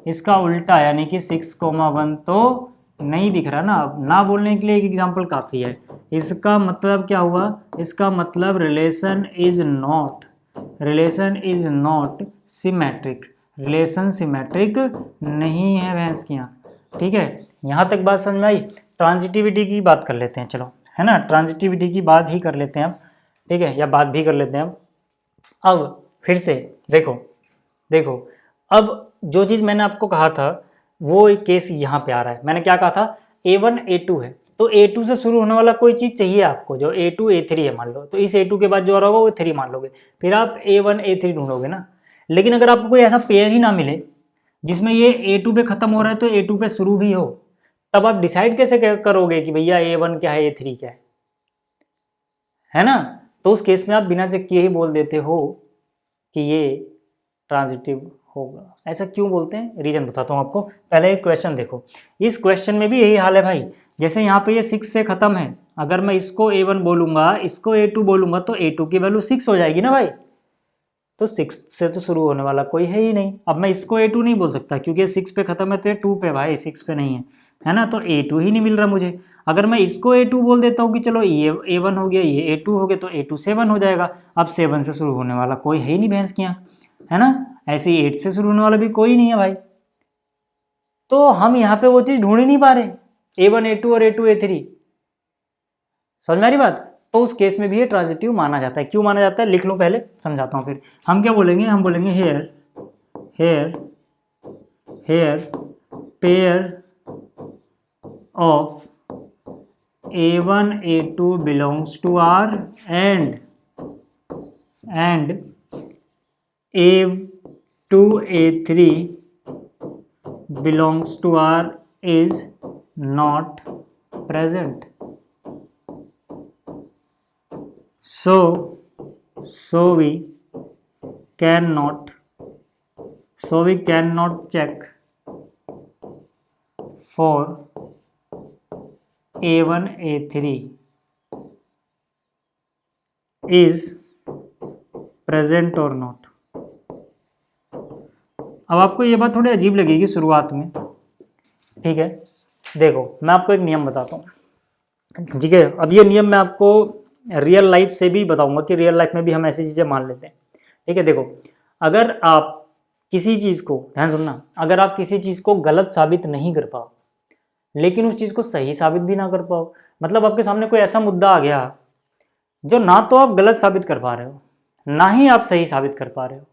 इसका उल्टा यानी कि 6,1 तो नहीं दिख रहा ना। अब ना बोलने के लिए एक एग्जाम्पल काफ़ी है। इसका मतलब क्या हुआ? इसका मतलब relation is not symmetric, relation symmetric नहीं है भैंस की यहाँ, ठीक है। यहाँ तक बात समझ में आई? ट्रांजिटिविटी की बात कर लेते हैं, चलो, है ना, ट्रांजिटिविटी की बात ही कर लेते हैं अब, ठीक है, या बात भी कर लेते हैं अब फिर से देखो, अब जो चीज़ मैंने आपको कहा था वो एक केस यहाँ पे आ रहा है। मैंने क्या कहा था? A1 A2 है, तो A2 से शुरू होने वाला कोई चीज़ चाहिए आपको, जो A2 A3 है मान लो, तो इस A2 के बाद जो आ रहा होगा वो 3 मान लोगे, फिर आप A1 A3 ढूंढोगे ना। लेकिन अगर आपको कोई ऐसा पेयर ही ना मिले जिसमें ये A2 पे खत्म हो रहा है तो A2 पे शुरू भी हो, तब आप डिसाइड कैसे करोगे कि भैया A1 क्या है A3 क्या है ना। तो उस केस में आप बिना चेक किए ही बोल देते हो कि ये ट्रांजिटिव होगा। ऐसा क्यों बोलते हैं? रीजन बताता हूँ आपको। पहले एक क्वेश्चन देखो, इस क्वेश्चन में भी यही हाल है भाई। जैसे यहाँ पे ये 6 से खत्म है, अगर मैं इसको A1 बोलूँगा, इसको A2 बोलूँगा, तो A2 की वैल्यू 6 हो जाएगी ना भाई। तो 6 से तो शुरू होने वाला कोई है ही नहीं। अब मैं इसको A2 नहीं बोल सकता क्योंकि 6 पे खत्म है, तो ये 2 पे भाई, 6 पे नहीं है ना, तो A2 ही नहीं मिल रहा मुझे। अगर मैं इसको A2 बोल देता हूँ कि चलो ये A1 हो गया, ये A2 हो गया, तो A2 7 हो जाएगा। अब 7 से शुरू होने वाला कोई है ही नहीं भैंस की यहाँ, है ना। ऐसे ही 8 से शुरू होने वाला भी कोई नहीं है भाई। तो हम यहाँ पे वो चीज़ ढूंढ ही नहीं पा रहे, A1 A2 और A2 A3। समझ में आ रही बात? तो उस केस में भी ये ट्रांजिटिव माना जाता है। क्यों माना जाता है लिख लूँ, पहले समझाता हूँ। फिर हम क्या बोलेंगे? हम बोलेंगे here pair of A1 A2 belongs to R and A2 A3 belongs to R is not present. So we cannot check for A1 A3 is present or not. अब आपको ये बात थोड़ी अजीब लगेगी शुरुआत में, ठीक है। देखो मैं आपको एक नियम बताता हूँ, ठीक है। अब ये नियम मैं आपको रियल लाइफ से भी बताऊंगा कि रियल लाइफ में भी हम ऐसी चीज़ें मान लेते हैं, ठीक है। देखो, अगर आप किसी चीज़ को, ध्यान सुनना, अगर आप किसी चीज़ को गलत साबित नहीं कर पाओ लेकिन उस चीज़ को सही साबित भी ना कर पाओ, मतलब आपके सामने कोई ऐसा मुद्दा आ गया जो ना तो आप गलत साबित कर पा रहे हो ना ही आप सही साबित कर पा रहे हो,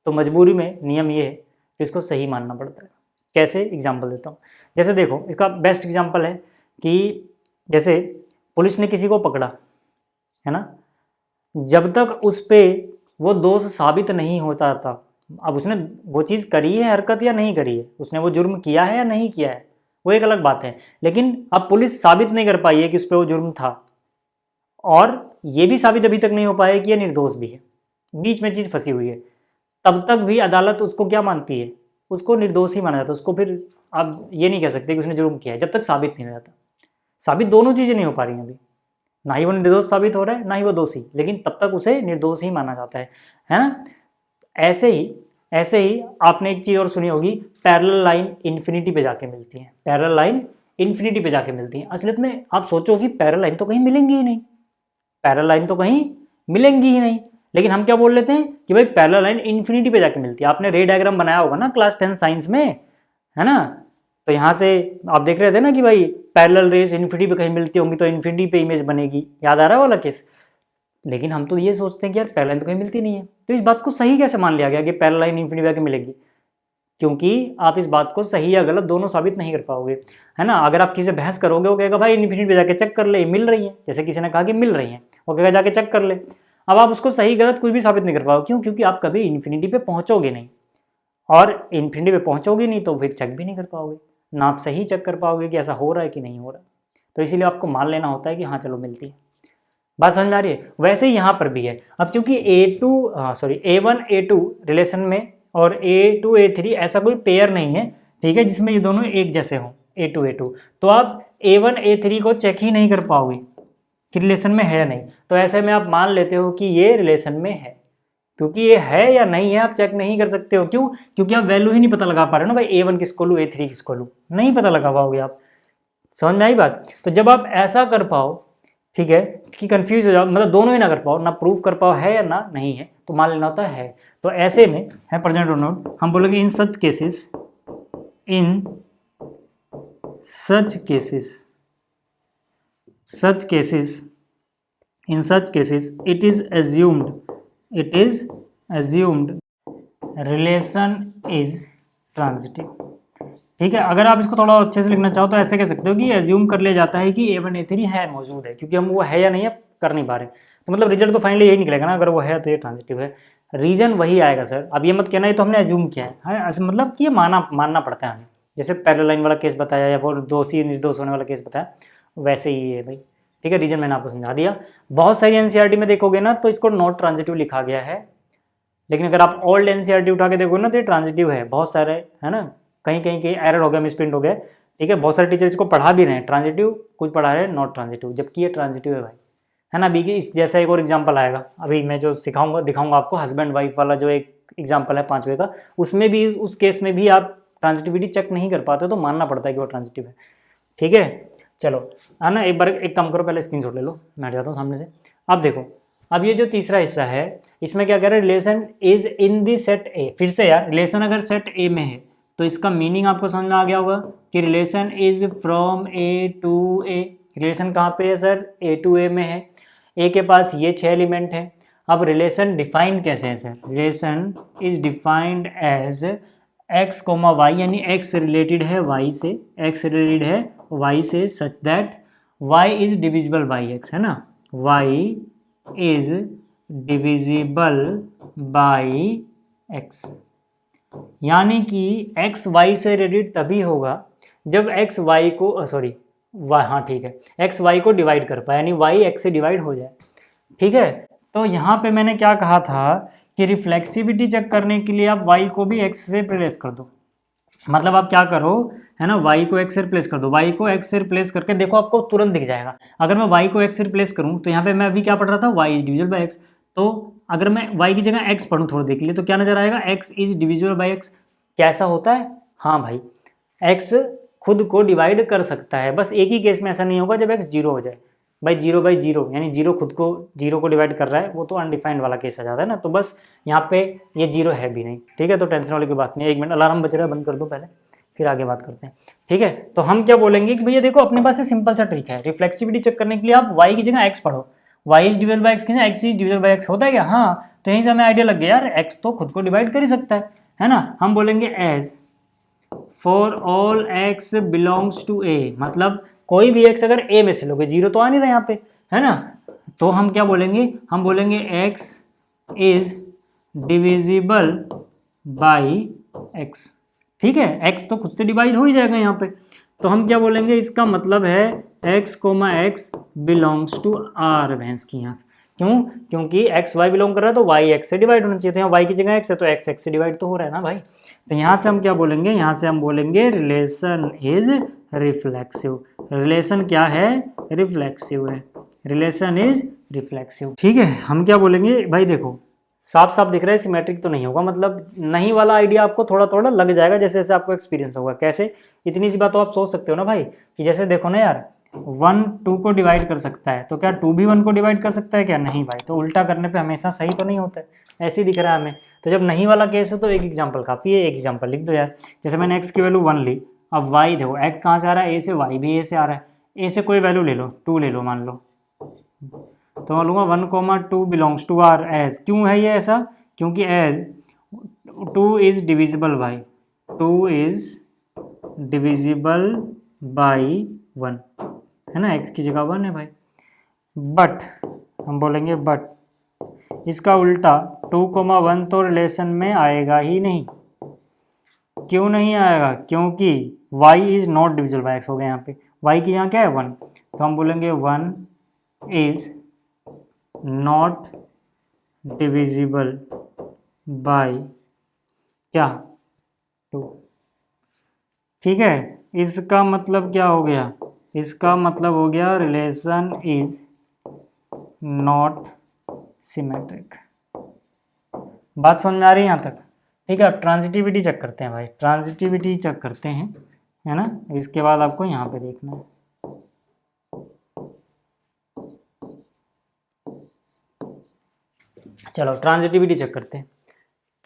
तो मजबूरी में नियम ये है कि इसको सही मानना पड़ता है। कैसे? एग्जाम्पल देता हूँ। जैसे देखो, इसका बेस्ट एग्जाम्पल है कि जैसे पुलिस ने किसी को पकड़ा, है ना, जब तक उस पे वो दोष साबित नहीं होता था। अब उसने वो चीज़ करी है हरकत या नहीं करी है, उसने वो जुर्म किया है या नहीं किया है, वो एक अलग बात है। लेकिन अब पुलिस साबित नहीं कर पाई है कि उस पर वो जुर्म था, और ये भी साबित अभी तक नहीं हो पाया कि ये निर्दोष भी है, बीच में चीज़ फंसी हुई है, तब तक भी अदालत उसको क्या मानती है, उसको निर्दोष ही माना जाता है। उसको फिर आप ये नहीं कह सकते कि उसने जुर्म किया है जब तक साबित नहीं हो जाता। साबित दोनों चीज़ें नहीं हो पा रही हैं अभी, ना ही वो निर्दोष साबित हो रहा है ना ही वो दोषी, लेकिन तब तक उसे निर्दोष ही माना जाता है ना। ऐसे ही आपने एक चीज़ और सुनी होगी, पैरेलल लाइन इन्फिनिटी पे जाके मिलती है, पैरेलल लाइन इन्फिनिटी पे जाके मिलती है। असलियत में आप सोचो कि पैरेलल लाइन तो कहीं मिलेंगी ही नहीं, पैरेलल लाइन तो कहीं मिलेंगी ही नहीं, लेकिन हम क्या बोल लेते हैं कि भाई पैरेलल लाइन इन्फिनिटी पे जाके मिलती है। आपने रे डायग्राम बनाया होगा ना क्लास 10 साइंस में, है ना, तो यहाँ से आप देख रहे थे ना कि भाई पैरेलल रेस इन्फिनिटी पे कहीं मिलती होंगी तो इन्फिनिटी पे इमेज बनेगी, याद आ रहा है वाला केस। लेकिन हम तो ये सोचते हैं कि यार पैरेलल लाइन तो कहीं मिलती नहीं है, तो इस बात को सही कैसे मान लिया गया कि पैरेलल लाइन इन्फिनिटी पे जाके मिलेगी? क्योंकि आप इस बात को सही या गलत दोनों साबित नहीं कर पाओगे, है ना। अगर आप किसी से बहस करोगे वो कहेगा भाई इन्फिनिटी पे जाके चेक कर ले, मिल रही है, जैसे किसी ने कहा कि मिल रही है, वो कहेगा जाके चेक कर ले। अब आप उसको सही गलत कुछ भी साबित नहीं कर पाओगे, क्यों? क्योंकि आप कभी इन्फिनिटी पे पहुंचोगे नहीं, और इन्फिनिटी पे पहुंचोगे नहीं तो फिर चेक भी नहीं कर पाओगे, ना आप सही चेक कर पाओगे कि ऐसा हो रहा है कि नहीं हो रहा है। तो इसीलिए आपको मान लेना होता है कि हाँ चलो मिलती है। बात समझ में आ रही है? वैसे ही यहाँ पर भी है। अब क्योंकि A1 A2 रिलेशन में और A2 A3 ऐसा कोई पेयर नहीं है, ठीक है, जिसमें ये दोनों एक जैसे हों, A2 A2, तो आप A1 A3 को चेक ही नहीं कर पाओगे कि रिलेशन में है या नहीं। तो ऐसे में आप मान लेते हो कि ये रिलेशन में है, क्योंकि ये है या नहीं है आप चेक नहीं कर सकते हो। क्यों? क्योंकि आप वैल्यू ही नहीं पता लगा पा रहे हो ना भाई, A1 किसको लूँ A3 किसको लूँ, नहीं पता लगा पाओगे आप। समझ में आई बात? तो जब आप ऐसा कर पाओ, ठीक है, कि कंफ्यूज हो जाओ, मतलब दोनों ही ना कर पाओ, ना प्रूफ कर पाओ है या ना नहीं है, तो मान लेना होता है। तो ऐसे में है प्रेजेंट और नोट, हम बोलेंगे in such cases, in such cases it is assumed relation is transitive. ठीक है, अगर आप इसको थोड़ा अच्छे से लिखना चाहो तो ऐसे कह सकते हो कि एज्यूम कर लिया जाता है कि A1 A3 है, मौजूद है, क्योंकि हम वो है या नहीं है कर नहीं पा रहे। तो मतलब रिजल्ट तो फाइनली यही निकलेगा ना, अगर वो है तो ये ट्रांजिटिव है, रीजन वही आएगा सर। अब ये मत कहना ये तो हमने एज्यूम किया है, मतलब कि ये मानना पड़ता है हमें। जैसे पैरेलल लाइन वाला केस बताया या वो दोषी निर्दोष होने वाला केस बताया, वैसे ही है भाई। ठीक है, रीजन मैंने आपको समझा दिया। बहुत सारी NCERT में देखोगे ना तो इसको नॉट ट्रांजिटिव लिखा गया है, लेकिन अगर आप ओल्ड NCERT उठा के देखोगे ना तो ये ट्रांजिटिव है, बहुत सारे, है ना, कहीं एरर हो गया, मिसप्रिंट हो गया। ठीक है, बहुत सारे टीचर इसको पढ़ा भी रहे हैं ट्रांजिटिव, कुछ पढ़ा रहे हैं नॉट ट्रांजिटिव, जबकि ये ट्रांजिटिव है भाई, है ना। अभी इस जैसा एक और एग्जांपल आएगा, अभी मैं जो दिखाऊंगा आपको, हस्बैंड वाइफ वाला जो एक एग्जांपल है 5वें का, उसमें भी, उस केस में भी आप ट्रांजिटिविटी चेक नहीं कर पाते, तो मानना पड़ता है कि वो ट्रांजिटिव है। ठीक है, चलो, है ना, एक बार एक काम करो, पहले स्क्रीनशॉट ले लो, मैं हट जाता हूँ सामने से। अब देखो, अब ये जो तीसरा हिस्सा है इसमें क्या कह रहे हैं, relation is in the set ए। फिर से यार, रिलेशन अगर सेट ए में है तो इसका मीनिंग आपको समझ में आ गया होगा कि relation is from A to A. Relation कहाँ पे है सर? ए टू ए में है, ए के पास ये 6 एलिमेंट हैं। अब रिलेशन डिफाइंड कैसे है sir? Relation is defined as x comma y, यानी एक्स रिलेटेड है वाई से, एक्स रिलेटेड है वाई से, such that y is divisible by x, है ना, y is divisible by x. यानी कि एक्स वाई से रिलेटेड तभी होगा जब एक्स वाई को हाँ ठीक है, एक्स वाई को डिवाइड कर पाए, यानी वाई एक्स से डिवाइड हो जाए। ठीक है, तो यहाँ पे मैंने क्या कहा था कि रिफ्लेक्सिविटी चेक करने के लिए आप वाई को भी एक्स से रिप्लेस कर दो। मतलब आप क्या करो, है ना, वाई को एक्स से रिप्लेस कर दो, वाई को एक्स से रिप्लेस करके देखो आपको तुरंत दिख जाएगा। अगर मैं वाई को एक्स से रिप्लेस करूँ तो यहाँ पे मैं अभी क्या पढ़ रहा था, y is divisible by x, तो अगर मैं y की जगह x पढ़ूँ थोड़ी देर के लिए तो क्या नजर आएगा, x is divisible by x। कैसा होता है? हाँ भाई, x खुद को डिवाइड कर सकता है, बस एक ही केस में ऐसा नहीं होगा जब x 0 हो जाए। भाई 0 बाई 0 यानी 0 खुद को 0 को डिवाइड कर रहा है, वो तो अनडिफाइंड वाला केस आ जाता है ना। तो बस यहाँ पे ये 0 है भी नहीं, ठीक है, तो टेंशन वाली कोई बात नहीं है। 1 मिनट अलार्म बज रहा है, बंद कर दो पहले, फिर आगे बात करते हैं। ठीक है, तो हम क्या बोलेंगे कि भैया देखो अपने पास सिंपल सा ट्रिक है, रिफ्लेक्सिविटी चेक करने के लिए आप y की जगह x पढ़ो, y is divisible by x की जगह x is divisible by x होता है क्या? हाँ, तो यहीं से हमें आइडिया लग गया यार, x तो खुद को डिवाइड कर ही सकता है ना। हम बोलेंगे as for all x belongs to a, मतलब कोई भी x अगर a में से लोगे, 0 तो आ नहीं रहा यहाँ पे, है ना, तो हम क्या बोलेंगे, हम बोलेंगे x is divisible by x। ठीक है, x तो खुद से डिवाइड हो ही जाएगा यहाँ पे। तो हम क्या बोलेंगे, इसका मतलब है x comma x belongs to r, भैंस की आँख। क्यों? क्योंकि x y बिलोंग कर रहा है तो y x से डिवाइड होना चाहिए। तो यहाँ y की जगह x है तो x x से डिवाइड तो हो रहा है ना भाई। तो यहाँ से हम क्या बोलेंगे, यहाँ से हम बोलेंगे रिलेशन इज रिफ्लेक्सिव। रिलेशन क्या है, रिफ्लेक्सिव है। Relation is reflexive. ठीक है, हम क्या बोलेंगे भाई, देखो साफ साफ दिख रहा है, सिमेट्रिक तो नहीं होगा, मतलब नहीं वाला आइडिया आपको थोड़ा थोड़ा लग जाएगा जैसे जैसे आपको एक्सपीरियंस होगा। कैसे? इतनी सी बात तो आप सोच सकते हो ना भाई, कि जैसे देखो ना यार, 1 2 को डिवाइड कर सकता है, तो क्या 2 भी 1 को डिवाइड कर सकता है क्या? नहीं भाई। तो उल्टा करने पे हमेशा सही तो नहीं होता है, ऐसे ही दिख रहा है हमें। तो जब नहीं वाला केस है तो एक एग्जाम्पल काफ़ी है, एक एग्जाम्पल लिख दो यार। जैसे मैंने x की वैल्यू 1 ली, अब y देखो x कहाँ से आ रहा है, a से, y भी a से आ रहा है। a से कोई वैल्यू ले लो, 2 ले लो मान लो, तो मान लूँगा 1,2 बिलोंग्स टू आर एज। क्यों है ये ऐसा? क्योंकि एज 2 इज डिविजिबल बाई 1 है ना, x की जगह 1 है भाई। बट हम बोलेंगे बट इसका उल्टा 2,1 तो रिलेशन में आएगा ही नहीं। क्यों नहीं आएगा? क्योंकि y is not divisible by x हो गया यहाँ पे। y की यहाँ क्या है 1, तो हम बोलेंगे 1 इज नॉट डिविजिबल बाई क्या, 2। ठीक है, इसका मतलब क्या हो गया, इसका मतलब हो गया रिलेशन इज नॉट सिमेट्रिक। बात समझ में आ रही है यहाँ तक? ठीक है, अब ट्रांजिटिविटी चेक करते हैं भाई, ट्रांजिटिविटी चेक करते हैं, है ना। इसके बाद आपको यहाँ पे देखना है। चलो ट्रांजिटिविटी चेक करते हैं।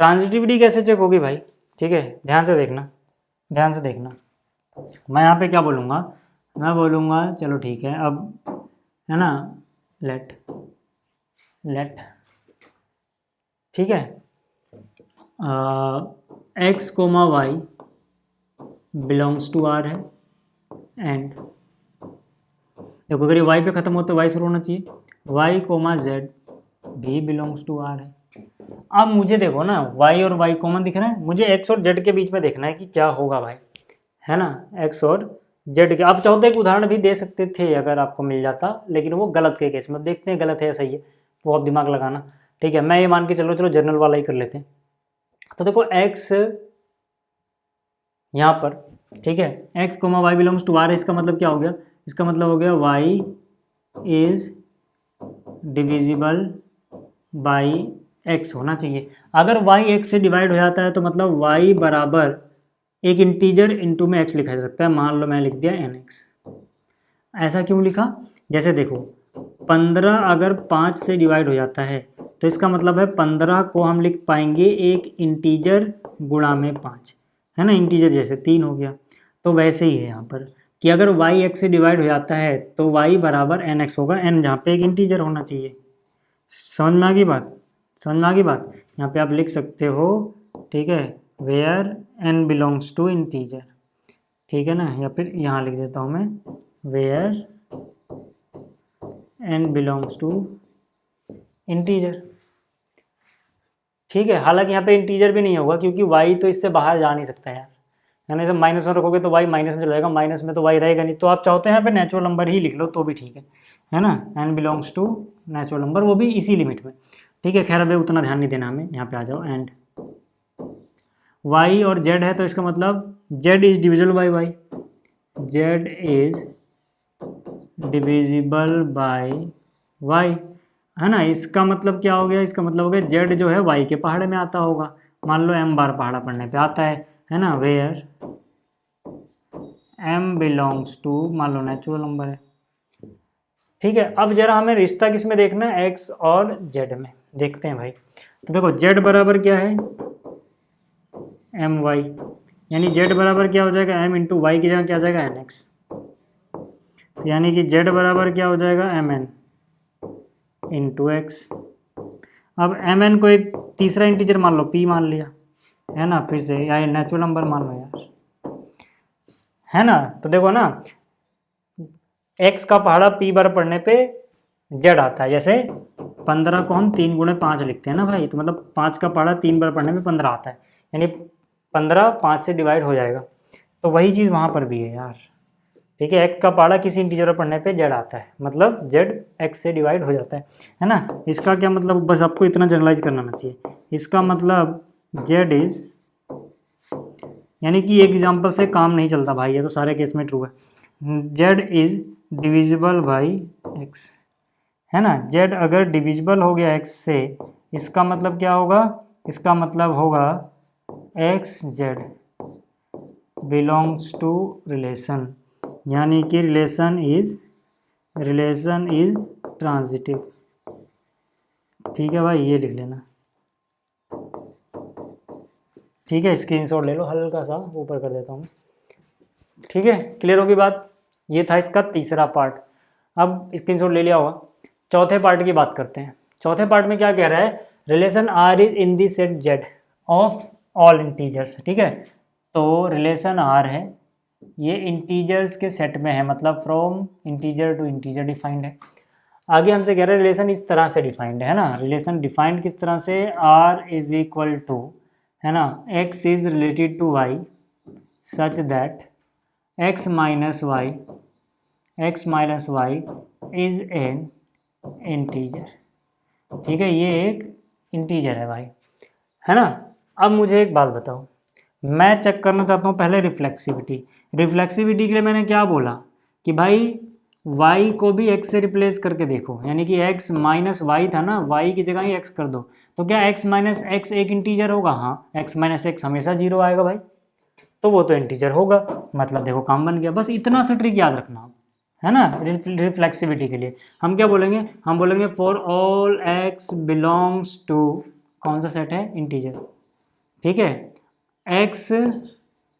ट्रांजिटिविटी कैसे चेक होगी भाई? ठीक है, ध्यान से देखना, ध्यान से देखना। मैं यहाँ पे क्या बोलूँगा, मैं बोलूँगा चलो ठीक है, अब है ना, लेट ठीक है, x comma y belongs to R है, एंड देखो अगर ये y पे ख़त्म हो तो y शुरू होना चाहिए, y कोमा z भी बिलोंग्स टू आर है। अब मुझे देखो ना, y और y कॉमन दिख रहा है, मुझे x और z के बीच में देखना है कि क्या होगा भाई, है ना, x और z के। आप चाहो तो एक उदाहरण भी दे सकते थे अगर आपको मिल जाता, लेकिन वो गलत के केस में। देखते हैं गलत है या सही है, वो आप दिमाग लगाना। ठीक है, मैं ये मान के चलो जनरल वाला ही कर लेते हैं। तो देखो x यहाँ पर, ठीक है, x comma y belongs to R है, इसका मतलब क्या हो गया, इसका मतलब हो गया y is divisible by x होना चाहिए। अगर y x से डिवाइड हो जाता है तो मतलब y बराबर एक इंटीजर इनटू में x लिखा जा सकता है। मान लो मैं लिख दिया nx। ऐसा क्यों लिखा? जैसे देखो 15 अगर 5 से डिवाइड हो जाता है तो इसका मतलब है 15 को हम लिख पाएंगे एक इंटीजर गुणा में 5, है ना, इंटीजर जैसे 3 हो गया। तो वैसे ही है यहाँ पर कि अगर y x से डिवाइड हो जाता है तो y बराबर nx होगा, n जहाँ पे एक इंटीजर होना चाहिए। समझ में आ गई बात? समझ में आ गई बात? यहाँ पे आप लिख सकते हो, ठीक है, where n belongs to integer, ठीक है ना, या फिर यहाँ लिख देता हूँ मैं, where n belongs to integer. ठीक है, हालांकि यहाँ पे इंटीजर भी नहीं होगा क्योंकि y तो इससे बाहर जा नहीं सकता यार, है ना। जब माइनस में रखोगे तो y माइनस में चला जाएगा, माइनस में तो y रहेगा नहीं। तो आप चाहते हैं यहाँ पे नेचुरल नंबर ही लिख लो तो भी ठीक है ना, n belongs to natural number, वो भी इसी लिमिट में। ठीक है, खैर अभी उतना ध्यान नहीं देना हमें, यहाँ पे आ जाओ। एंड y और z है तो इसका मतलब z is divisible by y, z is divisible by y, है ना। इसका मतलब क्या हो गया, इसका मतलब हो गया z जो है y के पहाड़े में आता होगा। मान लो m बार पहाड़ा पढ़ने पे आता है ना, वेयर m बिलोंग्स टू, मान लो नेचुरल नंबर है। ठीक है, अब जरा हमें रिश्ता किस में देखना है, x और z में देखते हैं भाई। तो देखो z बराबर क्या है, my, यानी z बराबर क्या हो जाएगा, m इंटू वाई की जगह क्या आ जाएगा, nx। तो यानी कि z बराबर क्या हो जाएगा, mn इंटू एक्स। अब mn को एक तीसरा इंटीजर मान लो, p मान लिया, है ना, फिर से या नेचुरल नंबर मान लो यार, है ना। तो देखो ना, x का पहाड़ा p बार पढ़ने पे जेड आता है। जैसे 15 को हम 3 गुणे 5 लिखते हैं ना भाई, तो मतलब 5 का पहाड़ा 3 बार पढ़ने में 15 आता है, यानी 15 5 से डिवाइड हो जाएगा। तो वही चीज़ वहाँ पर भी है यार, ठीक है। एक्स का पहाड़ा किसी इंटीजर पर पढ़ने पे जेड आता है, मतलब जेड एक्स से डिवाइड हो जाता है ना। इसका क्या मतलब, बस आपको इतना जनरलाइज करना आना चाहिए। इसका मतलब जेड इज, यानी कि एक एग्जांपल से काम नहीं चलता भाई, ये तो सारे केस में ट्रू है। Z is divisible by x, है ना। जेड अगर डिविजिबल हो गया एक्स से, इसका मतलब क्या होगा, इसका मतलब होगा x z belongs to relation, यानी कि रिलेशन इज ट्रांजिटिव। ठीक है भाई, ये लिख लेना, ठीक है। स्क्रीनशॉट ले लो, हल्का सा ऊपर कर देता हूँ, ठीक है। क्लियर होगी बात, ये था इसका तीसरा पार्ट। अब स्क्रीनशॉट ले लिया होगा। चौथे पार्ट की बात करते हैं। चौथे पार्ट में क्या कह रहा है, relation R is in the set Z of all integers, ठीक है। तो रिलेशन आर है, ये इंटीजर्स के सेट में है, मतलब from integer to integer defined है। आगे हमसे कह रहे हैं रिलेशन इस तरह से डिफाइंड है ना। रिलेशन डिफाइंड किस तरह से, आर इज इक्वल टू, है ना, x is related to y such that x minus y is an integer, ठीक है। ये एक इंटीजर है भाई, है ना। अब मुझे एक बात बताओ, मैं चेक करना चाहता हूँ पहले रिफ्लेक्सिविटी। रिफ्लेक्सिविटी के लिए मैंने क्या बोला कि भाई y को भी x से रिप्लेस करके देखो, यानी कि x माइनस वाई था ना, y की जगह ही x कर दो, तो क्या x माइनस एक्स एक इंटीजर होगा, हाँ। x माइनस एक्स हमेशा जीरो आएगा भाई, तो वो तो इंटीजर होगा, मतलब देखो काम बन गया। बस इतना सा ट्रिक याद रखना, है ना। रिफ्लेक्सिविटी के लिए हम क्या बोलेंगे, हम बोलेंगे for all x belongs to, कौन सा सेट है, इंटीजर, ठीक है। x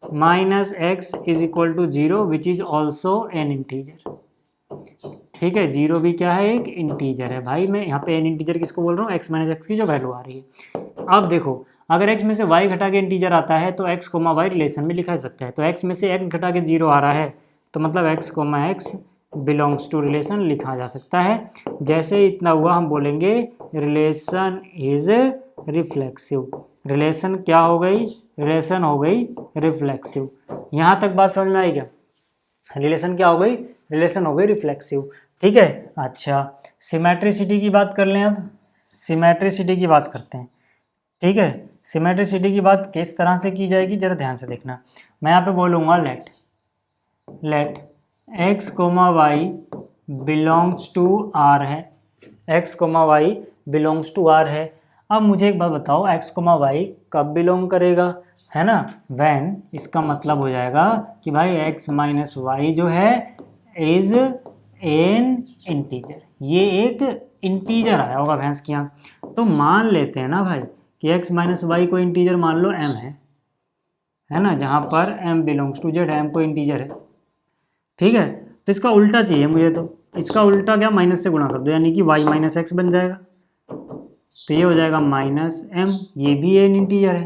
minus x is equal to zero which is also an integer, ठीक है। जीरो भी क्या है, एक इंटीजर है भाई। मैं यहाँ पे एन इंटीजर किसको बोल रहा हूँ, x माइनस एक्स की जो वैल्यू आ रही है। अब देखो, अगर x में से y घटा के इंटीजर आता है तो x कोमा वाई रिलेशन में लिखा जा सकता है। तो x में से x घटा के जीरो आ रहा है, तो मतलब x comma x belongs to relation लिखा जा सकता है। जैसे इतना हुआ, हम बोलेंगे रिलेशन इज रिफ्लेक्सिव। रिलेशन क्या हो गई, रिलेशन हो गई रिफ्लेक्सिव। यहाँ तक बात समझ में आई क्या, रिलेशन क्या हो गई, रिलेशन हो गई रिफ्लेक्सिव, ठीक है। अच्छा, सिमेट्रिसिटी की बात कर लें। अब सिमेट्रिसिटी की बात करते हैं, ठीक है। सिमेट्रिसिटी की बात किस तरह से की जाएगी, जरा ध्यान से देखना। मैं यहाँ पे बोलूँगा let x comma y belongs to R है, x comma y belongs to R है। अब मुझे एक बात बताओ, एक्स कोमा वाई कब बिलोंग करेगा, है ना, वैन, इसका मतलब हो जाएगा कि भाई एक्स माइनस वाई जो है इज एन इंटीजर, ये एक इंटीजर आया होगा भैंस की आँख। तो मान लेते हैं ना भाई कि एक्स माइनस वाई को इंटीजर मान लो एम है ना, जहाँ पर M belongs to Z, M को इंटीजर है, ठीक है। तो इसका उल्टा चाहिए मुझे, तो इसका उल्टा क्या, माइनस से गुणा कर दो, यानी कि वाई माइनस एक्स बन जाएगा। तो ये हो जाएगा माइनस एम, ये भी एन इंटीजर है।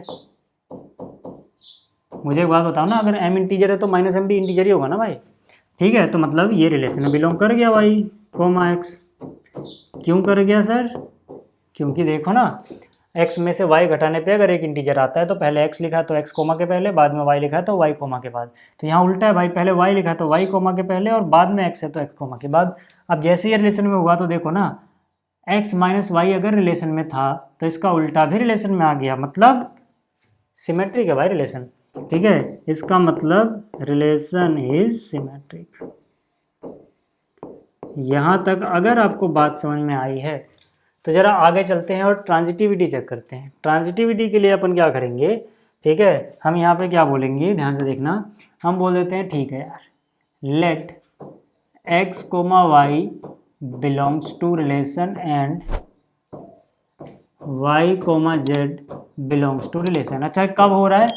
मुझे एक बात बताओ ना, अगर एम इंटीजर है तो माइनस एम भी इंटीजर ही होगा ना भाई, ठीक है। तो मतलब ये रिलेशन में बिलोंग कर गया वाई कोमा एक्स। क्यों कर गया सर, क्योंकि देखो ना, x में से y घटाने पे अगर एक इंटीजर आता है तो पहले x लिखा तो x कोमा के पहले, बाद में y लिखा तो y कोमा के बाद। तो यहाँ उल्टा है भाई, पहले y लिखा तो y कोमा के पहले और बाद में x है तो x कोमा के बाद। अब जैसे ये रिलेशन में हुआ तो देखो ना, x माइनस वाई अगर रिलेशन में था तो इसका उल्टा भी रिलेशन में आ गया, मतलब सिमेट्रिक है भाई रिलेशन, ठीक है। इसका मतलब रिलेशन इज सिमेट्रिक। यहाँ तक अगर आपको बात समझ में आई है तो ज़रा आगे चलते हैं और ट्रांजिटिविटी चेक करते हैं। ट्रांजिटिविटी के लिए अपन क्या करेंगे, ठीक है, हम यहाँ पे क्या बोलेंगे, ध्यान से देखना। हम बोल देते हैं ठीक है यार, let x comma y belongs to relation and y comma Z belongs to relation. अच्छा, कब हो रहा है,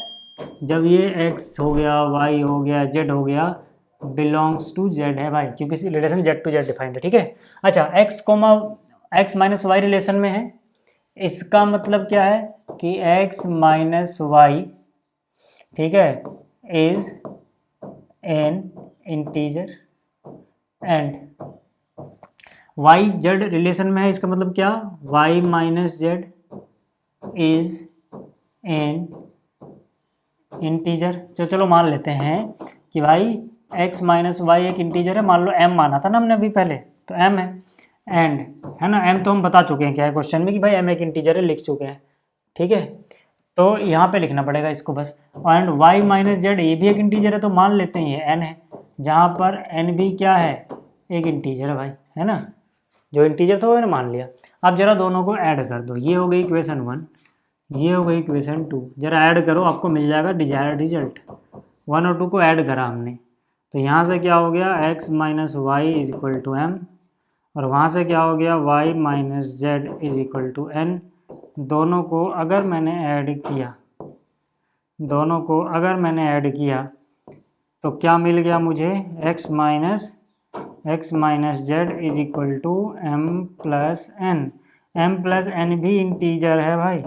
जब ये एक्स हो गया, वाई हो गया, जेड हो गया, बिलोंग्स टू जेड है भाई, क्योंकि relation Z to Z defined है, ठीक है। अच्छा, x comma x minus y relation में है, इसका मतलब क्या है कि एक्स माइनस वाई, ठीक है, is an integer and y z relation में है, इसका मतलब क्या, y minus z is an integer. चलो मान लेते हैं कि भाई x माइनस वाई एक इंटीजर है, मान लो m माना था ना हमने अभी पहले, तो m है, एंड है ना, m तो हम बता चुके हैं क्या है क्वेश्चन में कि भाई m एक इंटीजर है, लिख चुके हैं, ठीक है। तो यहाँ पे लिखना पड़ेगा इसको बस, एंड y माइनस जेड ये भी एक इंटीजर है, तो मान लेते हैं ये n है, जहाँ पर n भी क्या है, एक इंटीजर है भाई, है ना, जो इंटीजर था वो मैंने मान लिया। अब जरा दोनों को ऐड कर दो, ये हो गई इक्वेशन 1, ये हो गई इक्वेशन 2, जरा ऐड करो, आपको मिल जाएगा डिजायर्ड रिजल्ट। 1 और 2 को ऐड करा हमने, तो यहाँ से क्या हो गया, x minus y is equal to M, और वहाँ से क्या हो गया, y minus z is equal to N. दोनों को अगर मैंने ऐड किया, दोनों को अगर मैंने ऐड किया तो क्या मिल गया मुझे, x minus z is equal to M plus N. M plus N भी इंटीजर है भाई,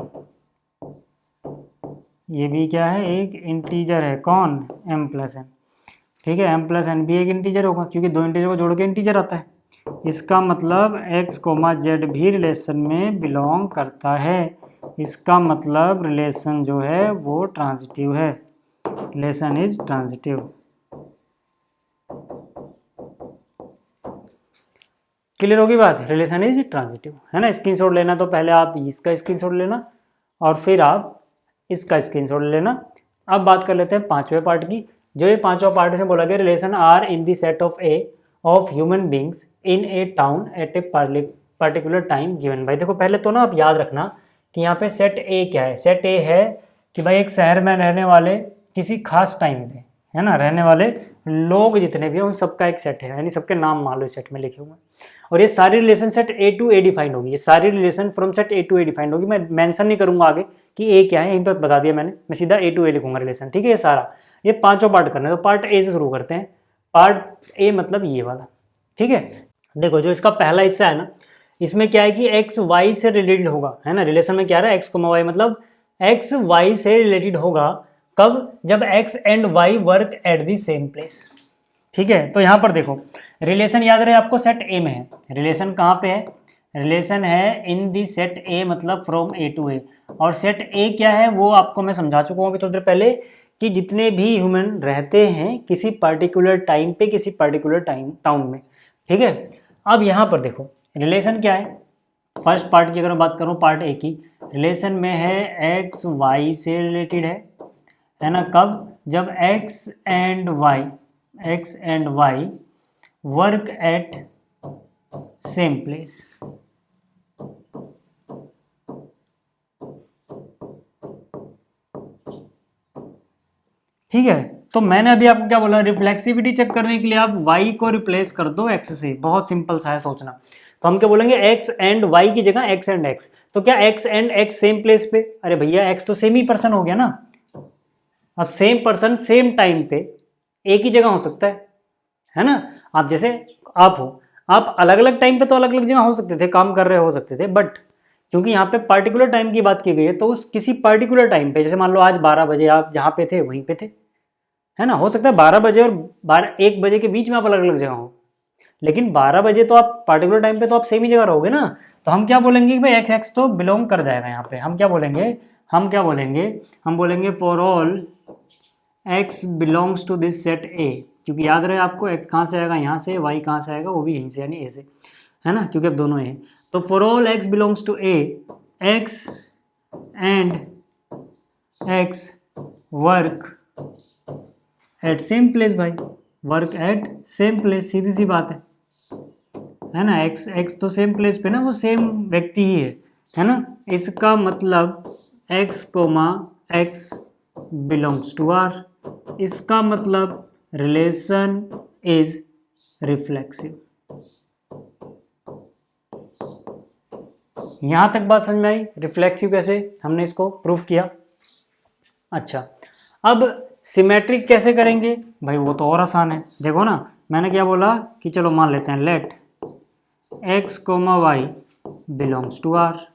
ये भी क्या है, एक इंटीजर है, कौन, m प्लस एन, ठीक है। m प्लस एन भी एक इंटीजर होगा, क्योंकि दो इंटीजर को जोड़ के इंटीजर आता है। इसका मतलब x कोमा जेड भी रिलेशन में बिलोंग करता है, इसका मतलब रिलेशन जो है वो ट्रांजिटिव है, रिलेशन इज ट्रांजिटिव। क्लियर होगी बात, रिलेशन इज ट्रांजिटिव, है ना। स्क्रीनशॉट लेना तो पहले आप इसका स्क्रीनशॉट लेना और फिर आप इसका स्क्रीनशॉट लेना। अब बात कर लेते हैं पांचवें पार्ट की। जो ये पांचवा पार्ट से बोला गया, relation R in the set of A of human beings in a town at a particular time given. भाई देखो पहले तो ना आप याद रखना कि यहाँ पे सेट ए क्या है। सेट ए है कि भाई एक शहर में रहने वाले किसी खास टाइम पे, है ना, रहने वाले लोग जितने भी हैं उन सबका एक सेट है, यानी सबके नाम मान लो इस सेट में लिखे हुए हैं। और ये सारी relation set A to A defined होगी, ये सारी relation from set A to A defined होगी। मैं मेंशन नहीं करूंगा आगे कि ए क्या है, यहीं पर बता दिया मैंने, मैं सीधा ए टू ए लिखूंगा रिलेशन, ठीक है। ये सारा, ये पांचों पार्ट करना है, तो पार्ट ए से शुरू करते हैं। पार्ट ए मतलब ये वाला, ठीक है। देखो जो इसका पहला हिस्सा है ना, इसमें क्या है कि एक्स वाई से रिलेटेड होगा, है ना। रिलेशन में क्या रहा है, एक्स कोमा वाई, मतलब एक्स वाई से रिलेटेड होगा। कब, जब x and y work at the same place, ठीक है। तो यहां पर देखो रिलेशन याद रहे आपको, सेट ए में है। रिलेशन कहाँ पे है, रिलेशन है इन दी सेट ए, मतलब फ्रॉम ए टू ए। और सेट ए क्या है वो आपको मैं समझा चुका हूँ अभी थोड़ी देर पहले, कि जितने भी ह्यूमन रहते हैं किसी पर्टिकुलर टाइम पे, किसी पर्टिकुलर टाउन में, ठीक है। अब यहाँ पर देखो रिलेशन क्या है, फर्स्ट पार्ट की अगर मैं बात करूँ, पार्ट ए की, रिलेशन में है एक्स वाई से रिलेटेड है ना। कब, जब x and y work at same place, ठीक है। तो मैंने अभी आपको क्या बोला, रिफ्लेक्सिविटी चेक करने के लिए आप y को रिप्लेस कर दो x से, बहुत सिंपल सा है सोचना। तो हम क्या बोलेंगे, x एंड y की जगह x एंड x। तो क्या x and x same place पे, अरे भैया x तो सेम ही पर्सन हो गया ना। अब सेम पर्सन सेम टाइम पे एक ही जगह हो सकता है ना। आप जैसे आप हो, आप अलग अलग टाइम पे तो अलग अलग जगह हो सकते थे, काम कर रहे हो सकते थे, बट क्योंकि यहाँ पे पार्टिकुलर टाइम की बात की गई है, तो उस किसी पार्टिकुलर टाइम पे, जैसे मान लो आज 12 बजे आप जहाँ पे थे वहीं पे थे, है ना। हो सकता है 12 बजे और 1 बजे के बीच में आप अलग अलग जगह हो, लेकिन 12 बजे तो आप पार्टिकुलर टाइम पे तो आप सेम ही जगह रहोगे ना। तो हम क्या बोलेंगे कि भाई एक्स एक्स तो बिलोंग कर जाएगा यहाँ पे। हम क्या बोलेंगे, हम बोलेंगे for all x belongs to this set A, क्योंकि याद रहे आपको एक्स कहाँ से आएगा, यहाँ से, वाई कहाँ से आएगा, वो भी यहीं से, यानी ए से, है ना, क्योंकि अब दोनों ए हैं। तो for all x belongs to A, x and x work at same place. भाई वर्क एट सेम प्लेस, सीधी सी बात है ना। एक्स एक्स तो सेम प्लेस पे ना, वो सेम व्यक्ति ही है ना। इसका मतलब x comma x belongs to R, इसका मतलब रिलेशन इज रिफ्लेक्सिव। यहां तक बात समझ में आई, रिफ्लेक्सिव कैसे हमने इसको प्रूफ किया। अच्छा, अब सिमेट्रिक कैसे करेंगे भाई, वो तो और आसान है। देखो ना, मैंने क्या बोला कि चलो मान लेते हैं, let x comma y belongs to R,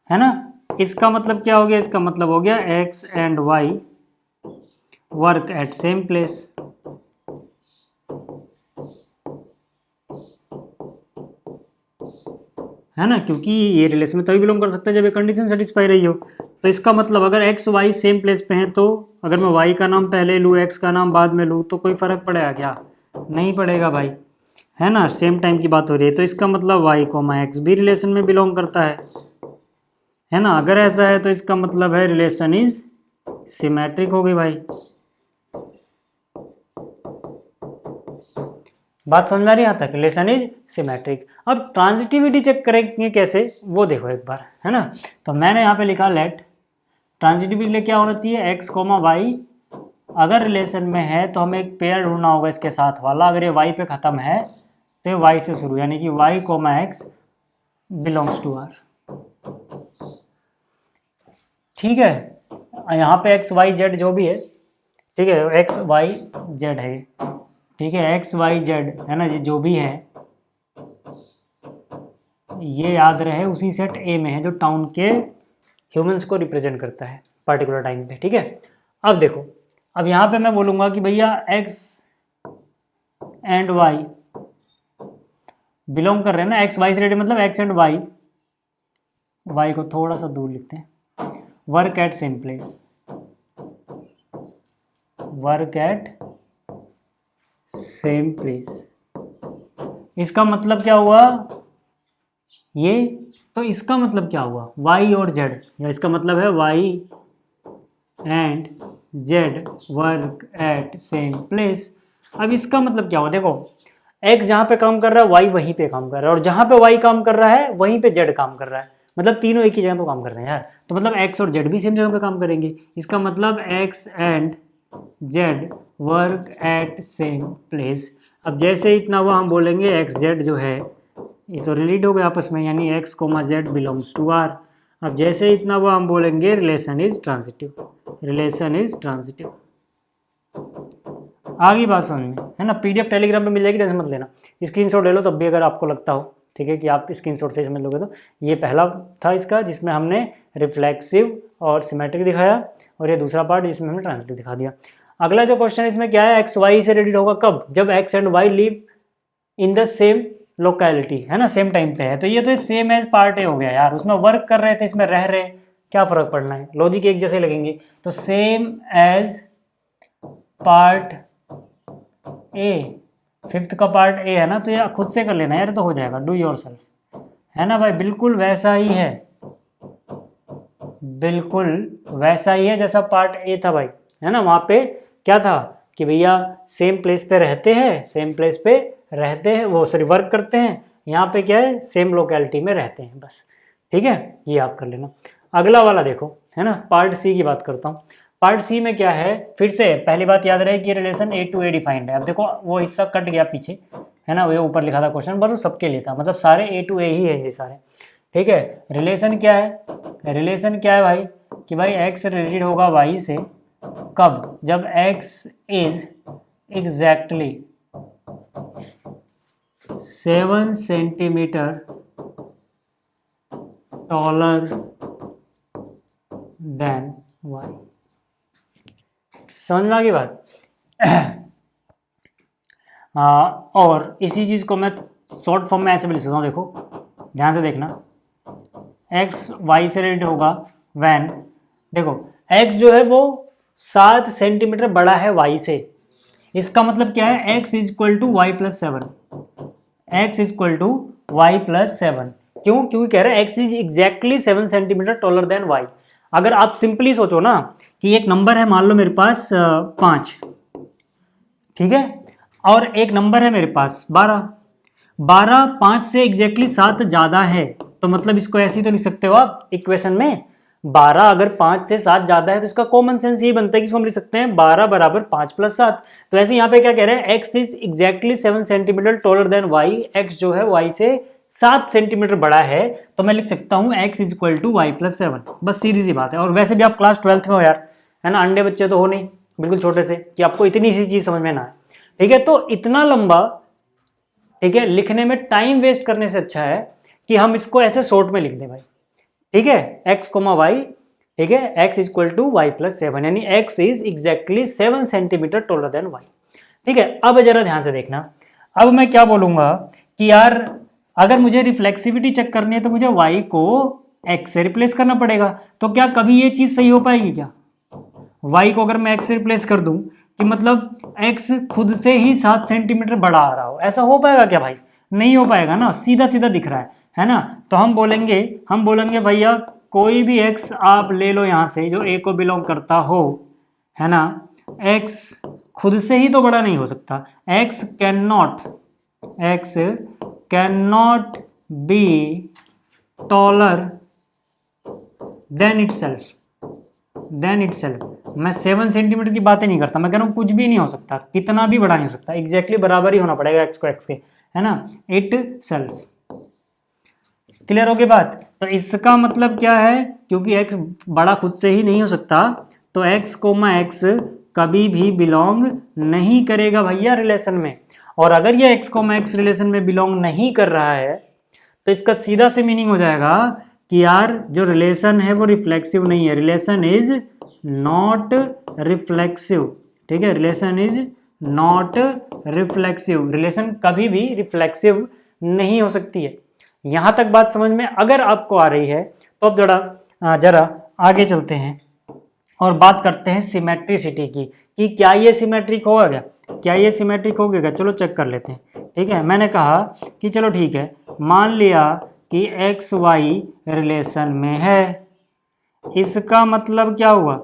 है ना। इसका मतलब क्या हो गया, इसका मतलब हो गया x and y work at same place. है ना, क्योंकि ये रिलेशन में तभी बिलोंग कर सकता है जब ये कंडीशन सेटिस्फाई रही हो। तो इसका मतलब अगर एक्स वाई सेम प्लेस पे हैं तो अगर मैं वाई का नाम पहले लूँ एक्स का नाम बाद में लूँ तो कोई फ़र्क पड़ेगा क्या? नहीं पड़ेगा भाई, है ना, सेम टाइम की बात हो रही है। तो इसका मतलब वाई कोमा एक्स भी रिलेशन में बिलोंग करता है ना। अगर ऐसा है तो इसका मतलब है रिलेशन इज सिमेट्रिक हो गई भाई। बात समझ आ रही है यहाँ तक? Relation is symmetric. अब ट्रांजिटिविटी चेक करेंगे कैसे वो देखो एक बार, है ना। तो मैंने यहाँ पे लिखा लेट ट्रांजिटिविटी लिए क्या होना चाहिए, एक्स कोमा वाई अगर रिलेशन में है तो हमें एक पेयर ढूंढना होगा इसके साथ वाला। अगर ये वाई पे ख़त्म है तो ये वाई से शुरू, यानी कि Y comma x belongs to R. ठीक है, यहाँ पे एक्स वाई जेड जो भी है, ठीक है, एक्स वाई जेड है, ठीक है, एक्स वाई जेड है ना, ये जो भी है ये याद रहे उसी सेट ए में है जो टाउन के ह्यूमंस को रिप्रेजेंट करता है पर्टिकुलर टाइम पे। ठीक है, अब देखो, अब यहाँ पे मैं बोलूँगा कि भैया एक्स एंड वाई बिलोंग कर रहे हैं ना, एक्स वाई से रिलेटेड मतलब एक्स एंड वाई, वाई को थोड़ा सा दूर लिखते हैं, work at same place, work at same place. इसका मतलब क्या हुआ ये, तो इसका मतलब क्या हुआ y और z, या इसका मतलब है y and z work at same place. अब इसका मतलब क्या हुआ, देखो x जहाँ पे काम कर रहा है y वहीं पे काम कर रहा है, और जहाँ पे y काम कर रहा है वहीं पे z काम कर रहा है, मतलब तीनों एक ही जगह तो काम कर रहे हैं यार। तो मतलब x और z भी सेम जगह पे काम करेंगे। इसका मतलब x and z work at same place. अब जैसे इतना हुआ हम बोलेंगे एक्स जेड जो है ये तो रिलेट हो गए आपस में, यानी x comma Z belongs to R. अब जैसे इतना हुआ हम बोलेंगे relation is transitive, relation is transitive. आगे बात समझ में, है ना। पीडीएफ टेलीग्राम पे मिल जाएगी, टेंशन मत लेना, स्क्रीनशॉट ले लो तब भी अगर आपको लगता हो, ठीक है, कि आप स्क्रीनशॉट से समझ लोगे। तो ये पहला था इसका जिसमें हमने रिफ्लेक्सिव और सिमेट्रिक दिखाया, और ये दूसरा पार्ट जिसमें हमने ट्रांजिटिव दिखा दिया। अगला जो क्वेश्चन इसमें क्या है, एक्स वाई से रिलेटेड होगा कब, जब x and y live in the same locality, है ना, सेम टाइम पे है। तो ये तो सेम एज पार्ट ए हो गया यार, उसमें वर्क कर रहे थे इसमें रह रहे, क्या फर्क पड़ना है, लॉजिक एक जैसे लगेंगे। तो same as part A, fifth का पार्ट ए है ना, तो ये खुद से कर लेना यार, तो हो जाएगा, डू योरसेल्फ, है ना भाई। बिल्कुल वैसा ही है, बिल्कुल वैसा ही है जैसा पार्ट ए था भाई, है ना। वहाँ पे क्या था कि भैया सेम प्लेस पे रहते हैं, सेम प्लेस पे रहते हैं, वो सॉरी वर्क करते हैं। यहाँ पे क्या है, सेम लोकेलिटी में रहते हैं बस, ठीक है, ये आप कर लेना। अगला वाला देखो, है ना, पार्ट सी की बात करता हूँ। पार्ट सी में क्या है, फिर से पहली बात याद रहे कि relation A to A defined है। अब देखो वो हिस्सा कट गया पीछे, है ना, वो ऊपर लिखा था क्वेश्चन, बस वो सबके लिए था, मतलब सारे ए टू ए ही है ये सारे, ठीक है। रिलेशन क्या है, रिलेशन क्या है भाई कि भाई एक्स रिलेटेड होगा वाई से कब, जब x is exactly 7 centimetre taller than y. समझ में आ गई बात? और इसी चीज़ को मैं शॉर्ट फॉर्म में ऐसे भी लिख सकता हूँ, देखो ध्यान से देखना, एक्स वाई से रिलेटेड होगा वैन, देखो एक्स जो है वो 7 सेंटीमीटर बड़ा है वाई से, इसका मतलब क्या है, x is equal to y plus 7, x is equal to y plus 7। क्यों? क्योंकि कह रहे हैं x is exactly 7 centimetre taller than y. अगर आप सिंपली सोचो ना कि एक नंबर है, मान लो मेरे पास 5, ठीक है, और एक नंबर है मेरे पास 12, 5 से एग्जैक्टली 7 ज़्यादा है, तो मतलब इसको ऐसे ही तो लिख सकते हो आप इक्वेशन में, 12 अगर 5 से 7 ज़्यादा है तो इसका कॉमन सेंस ये बनता है कि इसको हम लिख सकते हैं 12 बराबर 5 प्लस 7। तो ऐसे यहाँ पे क्या कह रहे हैं, x is exactly 7 centimetre taller than y, x जो है वाई से 7 सेंटीमीटर बड़ा है, तो मैं लिख सकता हूँ x is equal to y plus 7। बस सीधी सी बात है। और वैसे भी आप क्लास 12th में हो यार, है ना, अंडे बच्चे तो हो नहीं, बिल्कुल छोटे से, कि आपको इतनी सी चीज़ समझ में ना आए, ठीक है। तो इतना लंबा, ठीक है, लिखने में टाइम वेस्ट करने से अच्छा है कि हम इसको ऐसे शॉर्ट में लिख दें भाई, ठीक है, एक्स कोमा वाई, ठीक है, x is equal to y plus 7, यानी x is exactly 7 centimetre taller than y, ठीक है। अब जरा ध्यान से देखना, अब मैं क्या बोलूंगा कि यार अगर मुझे रिफ्लेक्सिविटी चेक करनी है तो मुझे y को x से रिप्लेस करना पड़ेगा। तो क्या कभी ये चीज़ सही हो पाएगी क्या? y को अगर मैं x से रिप्लेस कर दूं कि मतलब x खुद से ही 7 सेंटीमीटर बड़ा आ रहा हो, ऐसा हो पाएगा क्या भाई? नहीं हो पाएगा ना, सीधा सीधा दिख रहा है ना। तो हम बोलेंगे भैया कोई भी x आप ले लो यहाँ से जो a को बिलोंग करता हो, है ना। x खुद से ही तो बड़ा नहीं हो सकता, x cannot be taller than itself। मैं 7 सेंटीमीटर की बातें नहीं करता, मैं कह रहा हूँ कुछ भी नहीं हो सकता, कितना भी बड़ा नहीं हो सकता, एग्जैक्टली बराबर ही होना पड़ेगा x को x के, है ना, इट सेल्फ। क्लियर हो गई बात? तो इसका मतलब क्या है, क्योंकि x बड़ा खुद से ही नहीं हो सकता तो x, x कभी भी बिलोंग नहीं करेगा भैया रिलेशन में। और अगर ये x, x रिलेशन में बिलोंग नहीं कर रहा है तो इसका सीधा से मीनिंग हो जाएगा कि यार जो रिलेशन है वो रिफ्लेक्सिव नहीं है, रिलेशन इज नॉट रिफ्लेक्सिव। ठीक है, relation is not reflexive, relation कभी भी रिफ्लेक्सिव नहीं हो सकती है। यहां तक बात समझ में अगर आपको आ रही है तो अब जरा आगे चलते हैं और बात करते हैं सिमेट्रिसिटी की, कि क्या ये सिमेट्रिक होगा क्या ये सिमेट्रिक हो गया? चलो चेक कर लेते हैं। ठीक है, मैंने कहा कि चलो ठीक है, मान लिया कि एक्स वाई रिलेशन में है, इसका मतलब क्या हुआ?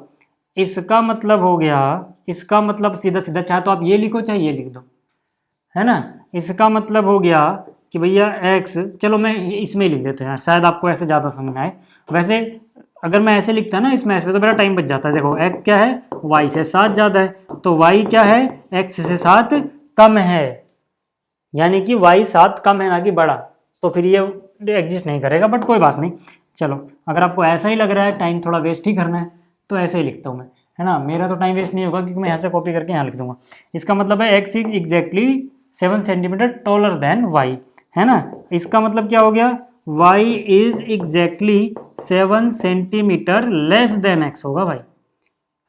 इसका मतलब हो गया, इसका मतलब सीधा सीधा चाहे तो आप ये लिखो चाहे ये लिख दो, है ना। इसका मतलब हो गया कि भैया x, चलो मैं इसमें ही लिख देता हूँ यार, शायद आपको ऐसे ज़्यादा समझ में आए। वैसे अगर मैं ऐसे लिखता ना इसमें तो मेरा टाइम बच जाता है। देखो x क्या है, y से 7 ज़्यादा है, तो y क्या है, x से 7 कम है, यानी कि y 7 कम है ना कि बड़ा, तो फिर ये एग्जिस्ट नहीं करेगा। बट कोई बात नहीं, चलो अगर आपको ऐसा ही लग रहा है टाइम थोड़ा वेस्ट ही करना है तो ऐसे ही लिखता हूँ मैं, है ना। मेरा तो टाइम वेस्ट नहीं होगा क्योंकि मैं यहाँ से कॉपी करके यहाँ लिख दूंगा। इसका मतलब है x is exactly 7 centimetre taller then y, है ना। इसका मतलब क्या हो गया, y is exactly 7 centimetre less than x होगा भाई,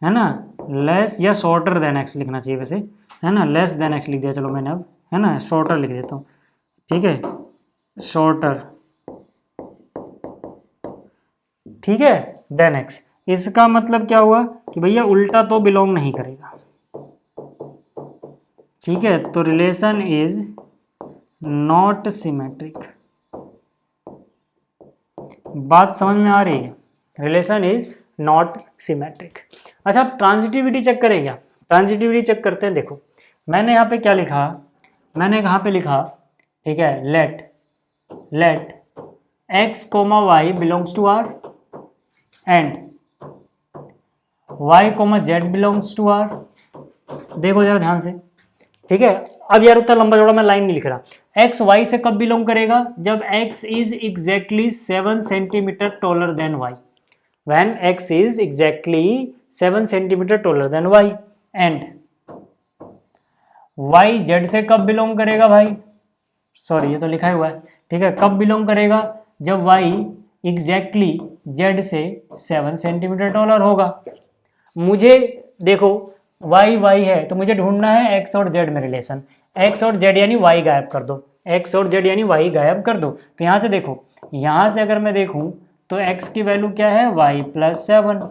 है ना। लेस या शॉर्टर देन x लिखना चाहिए वैसे, है ना। लेस देन x लिख दिया चलो मैंने अब, है ना। शॉर्टर लिख देता हूँ, ठीक है, शॉर्टर, ठीक है, देन x। इसका मतलब क्या हुआ कि भैया उल्टा तो बिलोंग नहीं करेगा, ठीक है। तो रिलेशन इज नॉट सिमेट्रिक, बात समझ में आ रही है, रिलेशन इज नॉट सिमेट्रिक। अच्छा, आप ट्रांजिटिविटी चेक करें क्या? ट्रांजिटिविटी चेक करते हैं। देखो मैंने यहाँ पे क्या लिखा, मैंने यहाँ पे लिखा, ठीक है, let x, y belongs to r and y, z belongs to r। देखो जरा ध्यान से, ठीक है। अब यार उतना लंबा चौड़ा मैं लाइन नहीं लिख रहा। x y से कब बिलोंग करेगा? जब x is exactly 7 centimetre taller then y, when x is exactly 7 centimetre taller then y। And y z से कब बिलोंग करेगा भाई? सॉरी ये तो लिखा हुआ है, ठीक है। कब बिलोंग करेगा? जब y एग्जैक्टली z से 7 सेंटीमीटर टॉलर होगा। मुझे देखो y है तो मुझे ढूंढना है x और z में रिलेशन। x और z यानी y गायब कर दो, x और z यानी y गायब कर दो। तो यहाँ से देखो, यहाँ से अगर मैं देखूँ तो x की वैल्यू क्या है, y प्लस 7,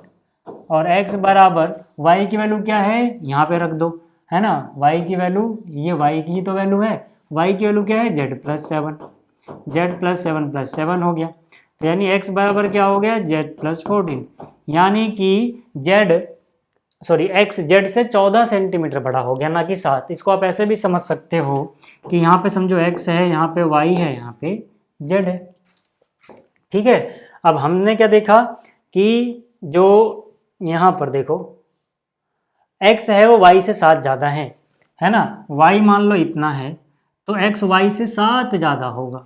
और x बराबर y की वैल्यू क्या है, यहाँ पे रख दो, है ना। y की वैल्यू, ये y की तो वैल्यू है, y की वैल्यू क्या है, z plus 7, z plus 7 plus 7 हो गया, तो यानी x बराबर क्या हो गया, z प्लस 14, यानी कि x z से 14 सेंटीमीटर बड़ा हो गया, ना कि 7। इसको आप ऐसे भी समझ सकते हो कि यहाँ पे समझो x है, यहाँ पे y है, यहाँ पे z है, ठीक है। अब हमने क्या देखा कि जो यहाँ पर देखो x है वो y से 7 ज़्यादा है ना। y मान लो इतना है तो x y से 7 ज़्यादा होगा,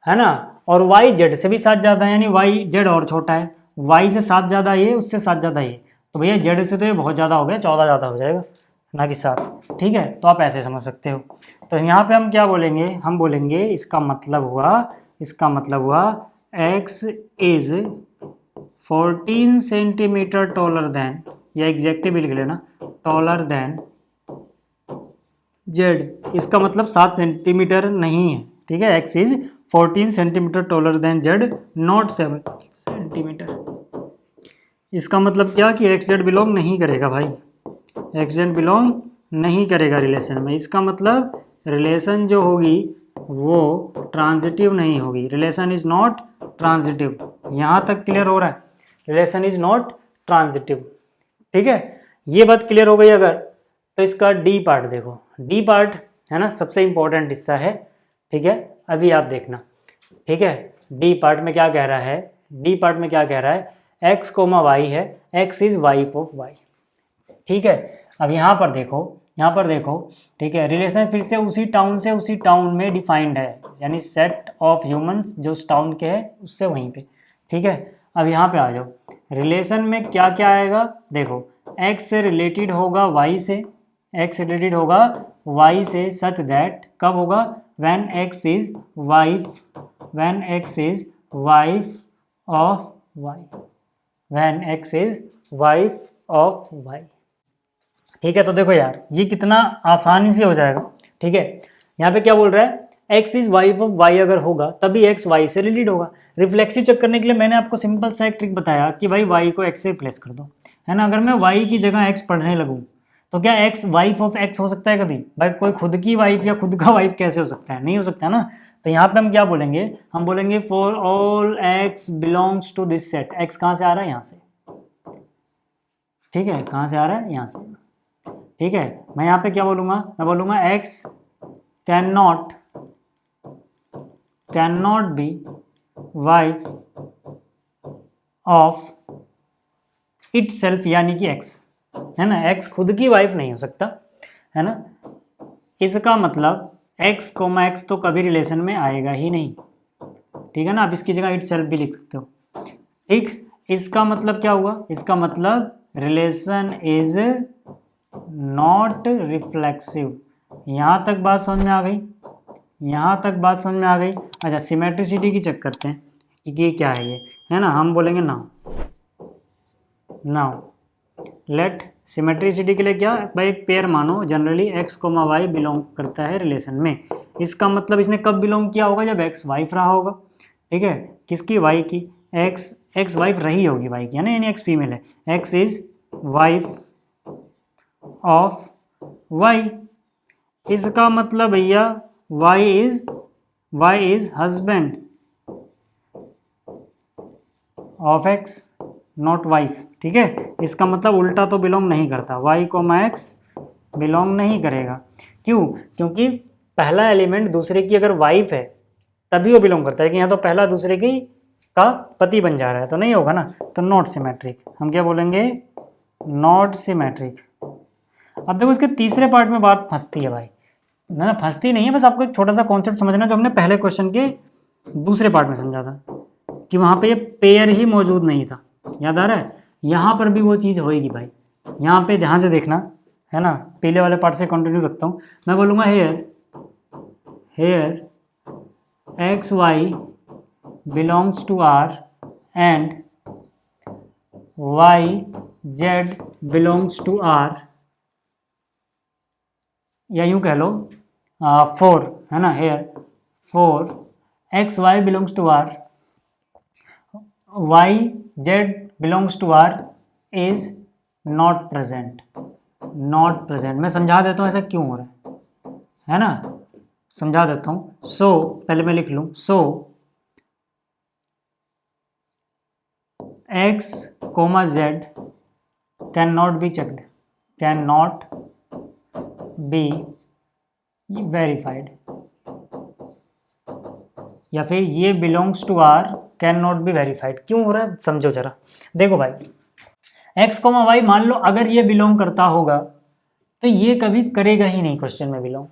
है ना। और y z से भी 7 ज़्यादा है, यानी y z और छोटा है, y से 7 ज़्यादा ये, उससे 7 ज़्यादा ये, तो भैया z से तो ये बहुत ज़्यादा हो गया, 14 ज़्यादा हो जाएगा, ना कि 7, ठीक है। तो आप ऐसे समझ सकते हो। तो यहाँ पे हम क्या बोलेंगे, हम बोलेंगे इसका मतलब हुआ x is 14 centimetre taller then, या एग्जैक्टली भी लिख लेना, टॉलर देन z। इसका मतलब 7 सेंटीमीटर नहीं है, ठीक है, x is 14 centimetre taller then Z, not 7 centimetre. इसका मतलब क्या कि एक्स जेड बिलोंग नहीं करेगा भाई, एक्स जेड बिलोंग नहीं करेगा रिलेशन में। इसका मतलब रिलेशन जो होगी वो ट्रांजिटिव नहीं होगी, रिलेशन इज नॉट ट्रांजिटिव। यहाँ तक क्लियर हो रहा है, रिलेशन इज नॉट ट्रांजिटिव। ठीक है, ये बात क्लियर हो गई अगर, तो इसका डी पार्ट देखो, डी पार्ट है ना सबसे इंपॉर्टेंट हिस्सा है। ठीक है, अभी आप देखना। ठीक है, डी पार्ट में क्या कह रहा है, डी पार्ट में क्या कह रहा है, एक्स कोमा वाई है, x is wife of y. ठीक है, अब यहाँ पर देखो, यहाँ पर देखो, ठीक है, रिलेशन फिर से उसी टाउन में डिफाइंड है, यानी सेट ऑफ ह्यूमंस जो उस टाउन के है उससे वहीं पे। ठीक है, अब यहाँ पे आ जाओ, रिलेशन में क्या क्या आएगा देखो, x से रिलेटेड होगा y से, x रिलेटेड होगा y से, सच दैट कब होगा, when x is wife of y, when x is wife of y। ठीक है, तो देखो यार ये कितना आसानी से हो जाएगा। ठीक है, यहाँ पे क्या बोल रहा है, x is wife of y अगर होगा तभी x y से रिलेटेड होगा। रिफ्लेक्सिव चेक करने के लिए मैंने आपको सिंपल सा एक ट्रिक बताया कि भाई y को x से रिप्लेस कर दो, है ना। अगर मैं y की जगह x पढ़ने लगूँ तो क्या x वाइफ ऑफ x हो सकता है कभी? भाई कोई खुद की वाइफ या खुद का वाइफ कैसे हो सकता है, नहीं हो सकता ना। तो यहाँ पे हम क्या बोलेंगे, हम बोलेंगे for all x belongs to this set. x कहाँ से आ रहा है, यहाँ से। ठीक है, कहाँ से आ रहा है, यहाँ से। ठीक है, मैं यहाँ पे क्या बोलूँगा, मैं बोलूँगा x can not B wife of it self, यानी कि x, है ना, x खुद की वाइफ नहीं हो सकता, है ना। इसका मतलब x कोमा x तो कभी रिलेशन में आएगा ही नहीं। ठीक है ना, आप इसकी जगह इट सेल्फ भी लिख सकते हो। ठीक, इसका मतलब क्या हुआ, इसका मतलब रिलेशन इज नॉट रिफ्लेक्सिव। यहाँ तक बात समझ में आ गई, यहाँ तक बात समझ में आ गई। अच्छा, सिमेट्रिसिटी की चेक करते हैं कि ये क्या है, ये है ना। हम बोलेंगे नाउ लेट सिमेट्रिसिटी के लिए क्या भाई, एक पेयर मानो generally x comma y belong करता है रिलेशन में। इसका मतलब इसने कब बिलोंग किया होगा, जब x वाइफ रहा होगा। ठीक है, किसकी, y की। x वाइफ रही होगी y की, है ना, यानी x फीमेल है। x is wife of y। इसका मतलब भैया y is husband of x, not wife. ठीक है, इसका मतलब उल्टा तो बिलोंग नहीं करता, y कोमा x बिलोंग नहीं करेगा। क्यों? क्योंकि पहला एलिमेंट दूसरे की अगर वाइफ है तभी वो बिलोंग करता है, कि यहाँ तो पहला दूसरे की का पति बन जा रहा है, तो नहीं होगा ना, तो नॉट सिमेट्रिक। हम क्या बोलेंगे, नॉट सिमेट्रिक। अब देखो इसके तीसरे पार्ट में बात फंसती है भाई, ना फंसती नहीं है, बस आपको एक छोटा सा कॉन्सेप्ट समझना जो हमने पहले क्वेश्चन के दूसरे पार्ट में समझा था, कि वहाँ पे ये पेयर ही मौजूद नहीं था, याद आ रहा है। यहाँ पर भी वो चीज़ होएगी भाई, यहाँ पे ध्यान से देखना, है ना। पहले वाले पार्ट से कंटिन्यू रखता हूँ, मैं बोलूँगा here x y belongs to R and y z belongs to R, या यूँ कह लो फोर, है ना, here for x y belongs to R, y z belongs to R is not present. Not present मैं समझा देता हूँ ऐसा क्यों हो रहा है ना, समझा देता हूँ। सो पहले मैं लिख लूँ, so x comma z can not be checked, can not be verified, या फिर ये belongs to R can not be verified. क्यों हो रहा है समझो जरा। देखो भाई, एक्स कोमा वाई मान लो अगर ये बिलोंग करता होगा तो ये कभी करेगा ही नहीं क्वेश्चन में बिलोंग,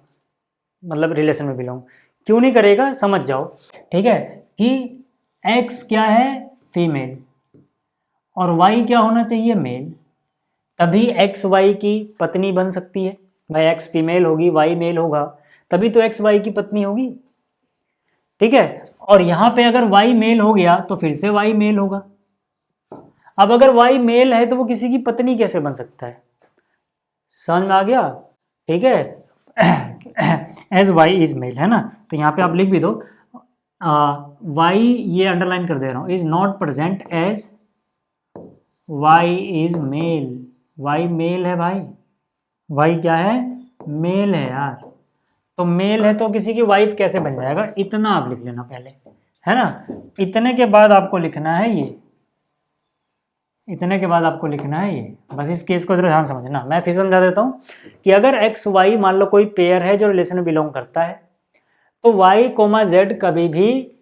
मतलब रिलेशन में बिलोंग। क्यों नहीं करेगा समझ जाओ। ठीक है, कि एक्स क्या है, फीमेल, और वाई क्या होना चाहिए, मेल, तभी एक्स वाई की पत्नी बन सकती है। भाई एक्स फीमेल होगी, वाई मेल होगा, तभी तो एक्स वाई की पत्नी होगी। ठीक है, और यहाँ पे अगर वाई मेल हो गया तो फिर से वाई मेल होगा। अब अगर वाई मेल है तो वो किसी की पत्नी कैसे बन सकता है, समझ में आ गया। ठीक है, एज वाई इज मेल, है ना। तो यहाँ पे आप लिख भी दो वाई, ये अंडरलाइन कर दे रहा हूँ, is not present as Y is male. Y male है भाई, वाई क्या है, मेल है यार। तो मेल है तो किसी की वाइफ कैसे बन जाएगा, इतना आप लिख लेना पहले, है ना। इतने के बाद आपको लिखना है ये, इतने के बाद आपको लिखना है ये। बस इस केस को जरा ध्यान समझना। मैं फिर समझा देता हूँ कि अगर एक्स वाई मान लो कोई पेयर है जो रिलेशन में बिलोंग करता है, तो वाई कोमा जेड कभी भी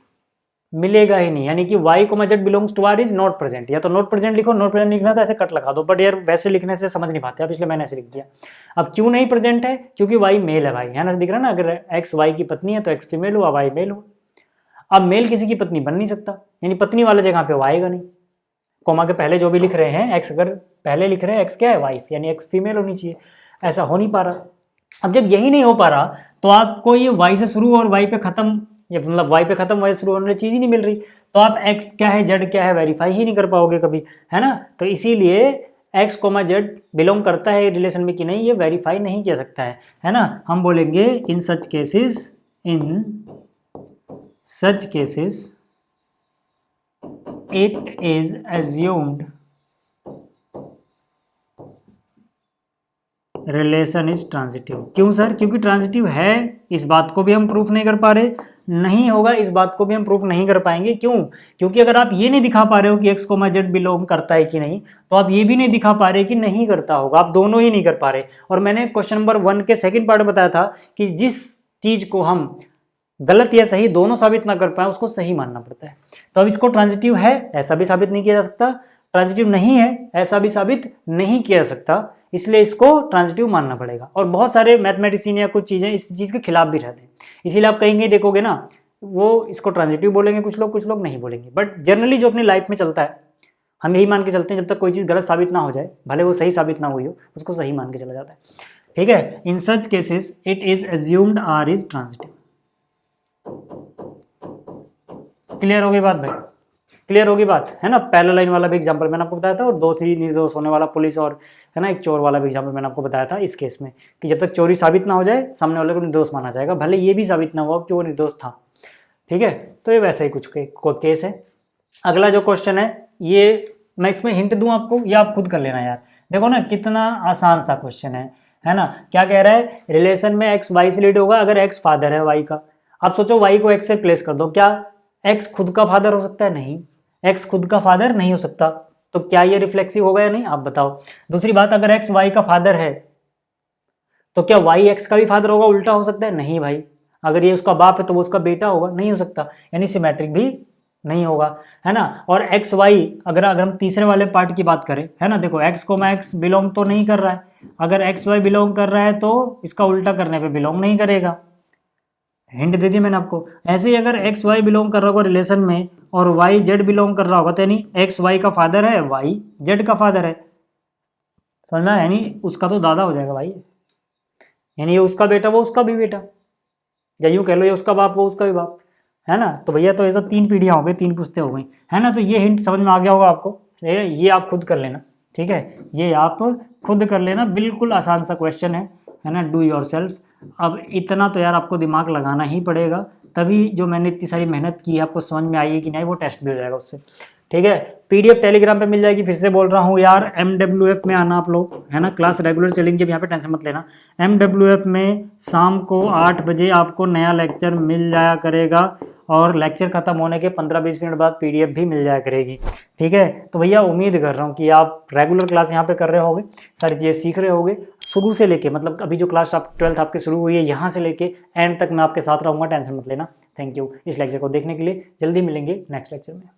मिलेगा ही नहीं, यानी कि Y comma Z belongs to R is not present. या तो नॉट प्रेजेंट लिखो, नॉट प्रेजेंट लिखना तो ऐसे कट लगा दो, बट यार वैसे लिखने से समझ नहीं पाते आप, इसलिए मैंने ऐसे लिख दिया। अब क्यों नहीं प्रेजेंट है, क्योंकि वाई मेल है भाई, है ना, दिख रहा है ना। अगर एक्स वाई की पत्नी है तो एक्स फीमेल हुआ, वाई मेल हुआ। अब मेल किसी की पत्नी बन नहीं सकता, यानी पत्नी वाले जगह पे वो आएगा नहीं। कोमा के पहले जो भी लिख रहे हैं एक्स, अगर पहले लिख रहे हैं एक्स क्या है, वाइफ, यानी एक्स फीमेल होनी चाहिए, ऐसा हो नहीं पा रहा। अब जब यही नहीं हो पा रहा तो आपको ये वाई से शुरू और वाई पे खत्म, या मतलब वाई पे खत्म वाई से शुरू होने वाली चीज ही नहीं मिल रही, तो आप एक्स क्या है जेड क्या है वेरीफाई ही नहीं कर पाओगे कभी, है ना। तो इसीलिए एक्स कोमा जेड बिलोंग करता है रिलेशन में कि नहीं, ये वेरीफाई नहीं किया सकता है ना। हम बोलेंगे in such cases, in such cases it is assumed relation is transitive. क्यों सर, क्योंकि ट्रांजिटिव है, इस बात को भी हम प्रूफ नहीं कर पा रहे, नहीं होगा इस बात को भी हम प्रूफ नहीं कर पाएंगे। क्यों, क्योंकि अगर आप ये नहीं दिखा पा रहे हो कि एक्स कोमा जेड बिलोंग करता है कि नहीं, तो आप ये भी नहीं दिखा पा रहे कि नहीं करता होगा, आप दोनों ही नहीं कर पा रहे। और मैंने क्वेश्चन नंबर 1 के सेकंड पार्ट में बताया था कि जिस चीज को हम गलत या सही दोनों साबित ना कर पाए उसको सही मानना पड़ता है। तो अब इसको ट्रांजिटिव है ऐसा भी साबित नहीं किया जा सकता, ट्रांजिटिव नहीं है ऐसा भी साबित नहीं किया जा सकता, इसलिए इसको ट्रांजिटिव मानना पड़ेगा। और बहुत सारे मैथमेटिशियन या कुछ चीज़ें इस चीज़ के खिलाफ भी रहते हैं, इसीलिए आप कहीं कहीं देखोगे ना वो इसको ट्रांजिटिव बोलेंगे कुछ लोग नहीं बोलेंगे। बट जनरली जो अपनी लाइफ में चलता है हम यही मान के चलते हैं, जब तक कोई चीज़ गलत साबित ना हो जाए, भले वो सही साबित ना हुई हो, उसको सही मान के चला जाता है। ठीक है, in such cases it is assumed R is transitive. Clear होगी बात भाई, क्लियर होगी बात, है ना। पैरेलल लाइन वाला भी एग्जांपल मैंने आपको बताया था, और 2 ही निर्दोष होने वाला पुलिस और है ना एक चोर वाला भी एग्जांपल मैंने आपको बताया था इस केस में, कि जब तक चोरी साबित ना हो जाए सामने वाले को निर्दोष माना जाएगा, भले ये भी साबित ना हुआ कि वो निर्दोष था। ठीक है, तो ये वैसा ही कुछ केस है। अगला जो क्वेश्चन है ये मैं इसमें हिंट दूं आपको या आप खुद कर लेना यार। देखो ना कितना आसान सा क्वेश्चन है ना। क्या कह रहा है, रिलेशन में एक्स वाई से लीड होगा अगर एक्स फादर है वाई का। अब सोचो वाई को एक्स से प्लेस कर दो, क्या एक्स खुद का फादर हो सकता है, नहीं, एक्स खुद का फादर नहीं हो सकता, तो क्या ये रिफ्लेक्सिव होगा या नहीं, आप बताओ। दूसरी बात, अगर एक्स वाई का फादर है तो क्या वाई एक्स का भी फादर होगा, उल्टा हो सकता है, नहीं भाई। अगर ये उसका बाप है तो वो उसका बेटा होगा, नहीं हो सकता, यानी सिमेट्रिक भी नहीं होगा, है ना। और एक्स वाई अगर हम तीसरे वाले पार्ट की बात करें, है ना, देखो एक्स को मैं एक्स बिलोंग तो नहीं कर रहा है, अगर एक्स वाई बिलोंग कर रहा है तो इसका उल्टा करने पे बिलोंग नहीं करेगा, हिंट दे दी मैंने आपको। ऐसे ही अगर एक्स वाई बिलोंग कर रहा होगा रिलेशन में और वाई जेड बिलोंग कर रहा होगा, तो यानी एक्स वाई का फादर है, वाई जेड का फादर है, समझना, यानी उसका तो दादा हो जाएगा भाई, यानी ये उसका बेटा वो उसका भी बेटा, या यूँ कह लो ये उसका बाप वो उसका भी बाप, है ना। तो भैया तो ऐसा 3 पीढ़ियाँ हो गई, 3 पुश्तें हो गई, है ना। तो ये हिंट समझ में आ गया होगा आपको, ये आप खुद कर लेना, ठीक है, ये आप खुद कर लेना, बिल्कुल आसान सा क्वेश्चन है ना, डू योर सेल्फ। अब इतना तो यार आपको दिमाग लगाना ही पड़ेगा, तभी जो मैंने इतनी सारी मेहनत की है आपको समझ में आई है कि नहीं, वो टेस्ट भी हो जाएगा उससे। ठीक है, PDF टेलीग्राम पे मिल जाएगी, फिर से बोल रहा हूँ यार, MWF में आना आप लोग, है ना, क्लास रेगुलर चलेंगे, यहाँ पे टेंशन मत लेना। MWF में शाम को 8 बजे आपको नया लेक्चर मिल जाया करेगा, और लेक्चर खत्म होने के 15-20 मिनट बाद PDF भी मिल जाया करेगी। ठीक है, तो भैया उम्मीद कर रहा हूँ कि आप रेगुलर क्लास यहाँ पे कर रहे होगे, सारी चीज़ें सीख रहे होगे, शुरू से लेके, मतलब अभी जो क्लास आप 12th आपके शुरू हुई है यहाँ से लेके एंड तक मैं आपके साथ रहूँगा, टेंशन मत लेना। थैंक यू इस लेक्चर को देखने के लिए, जल्दी मिलेंगे नेक्स्ट लेक्चर में।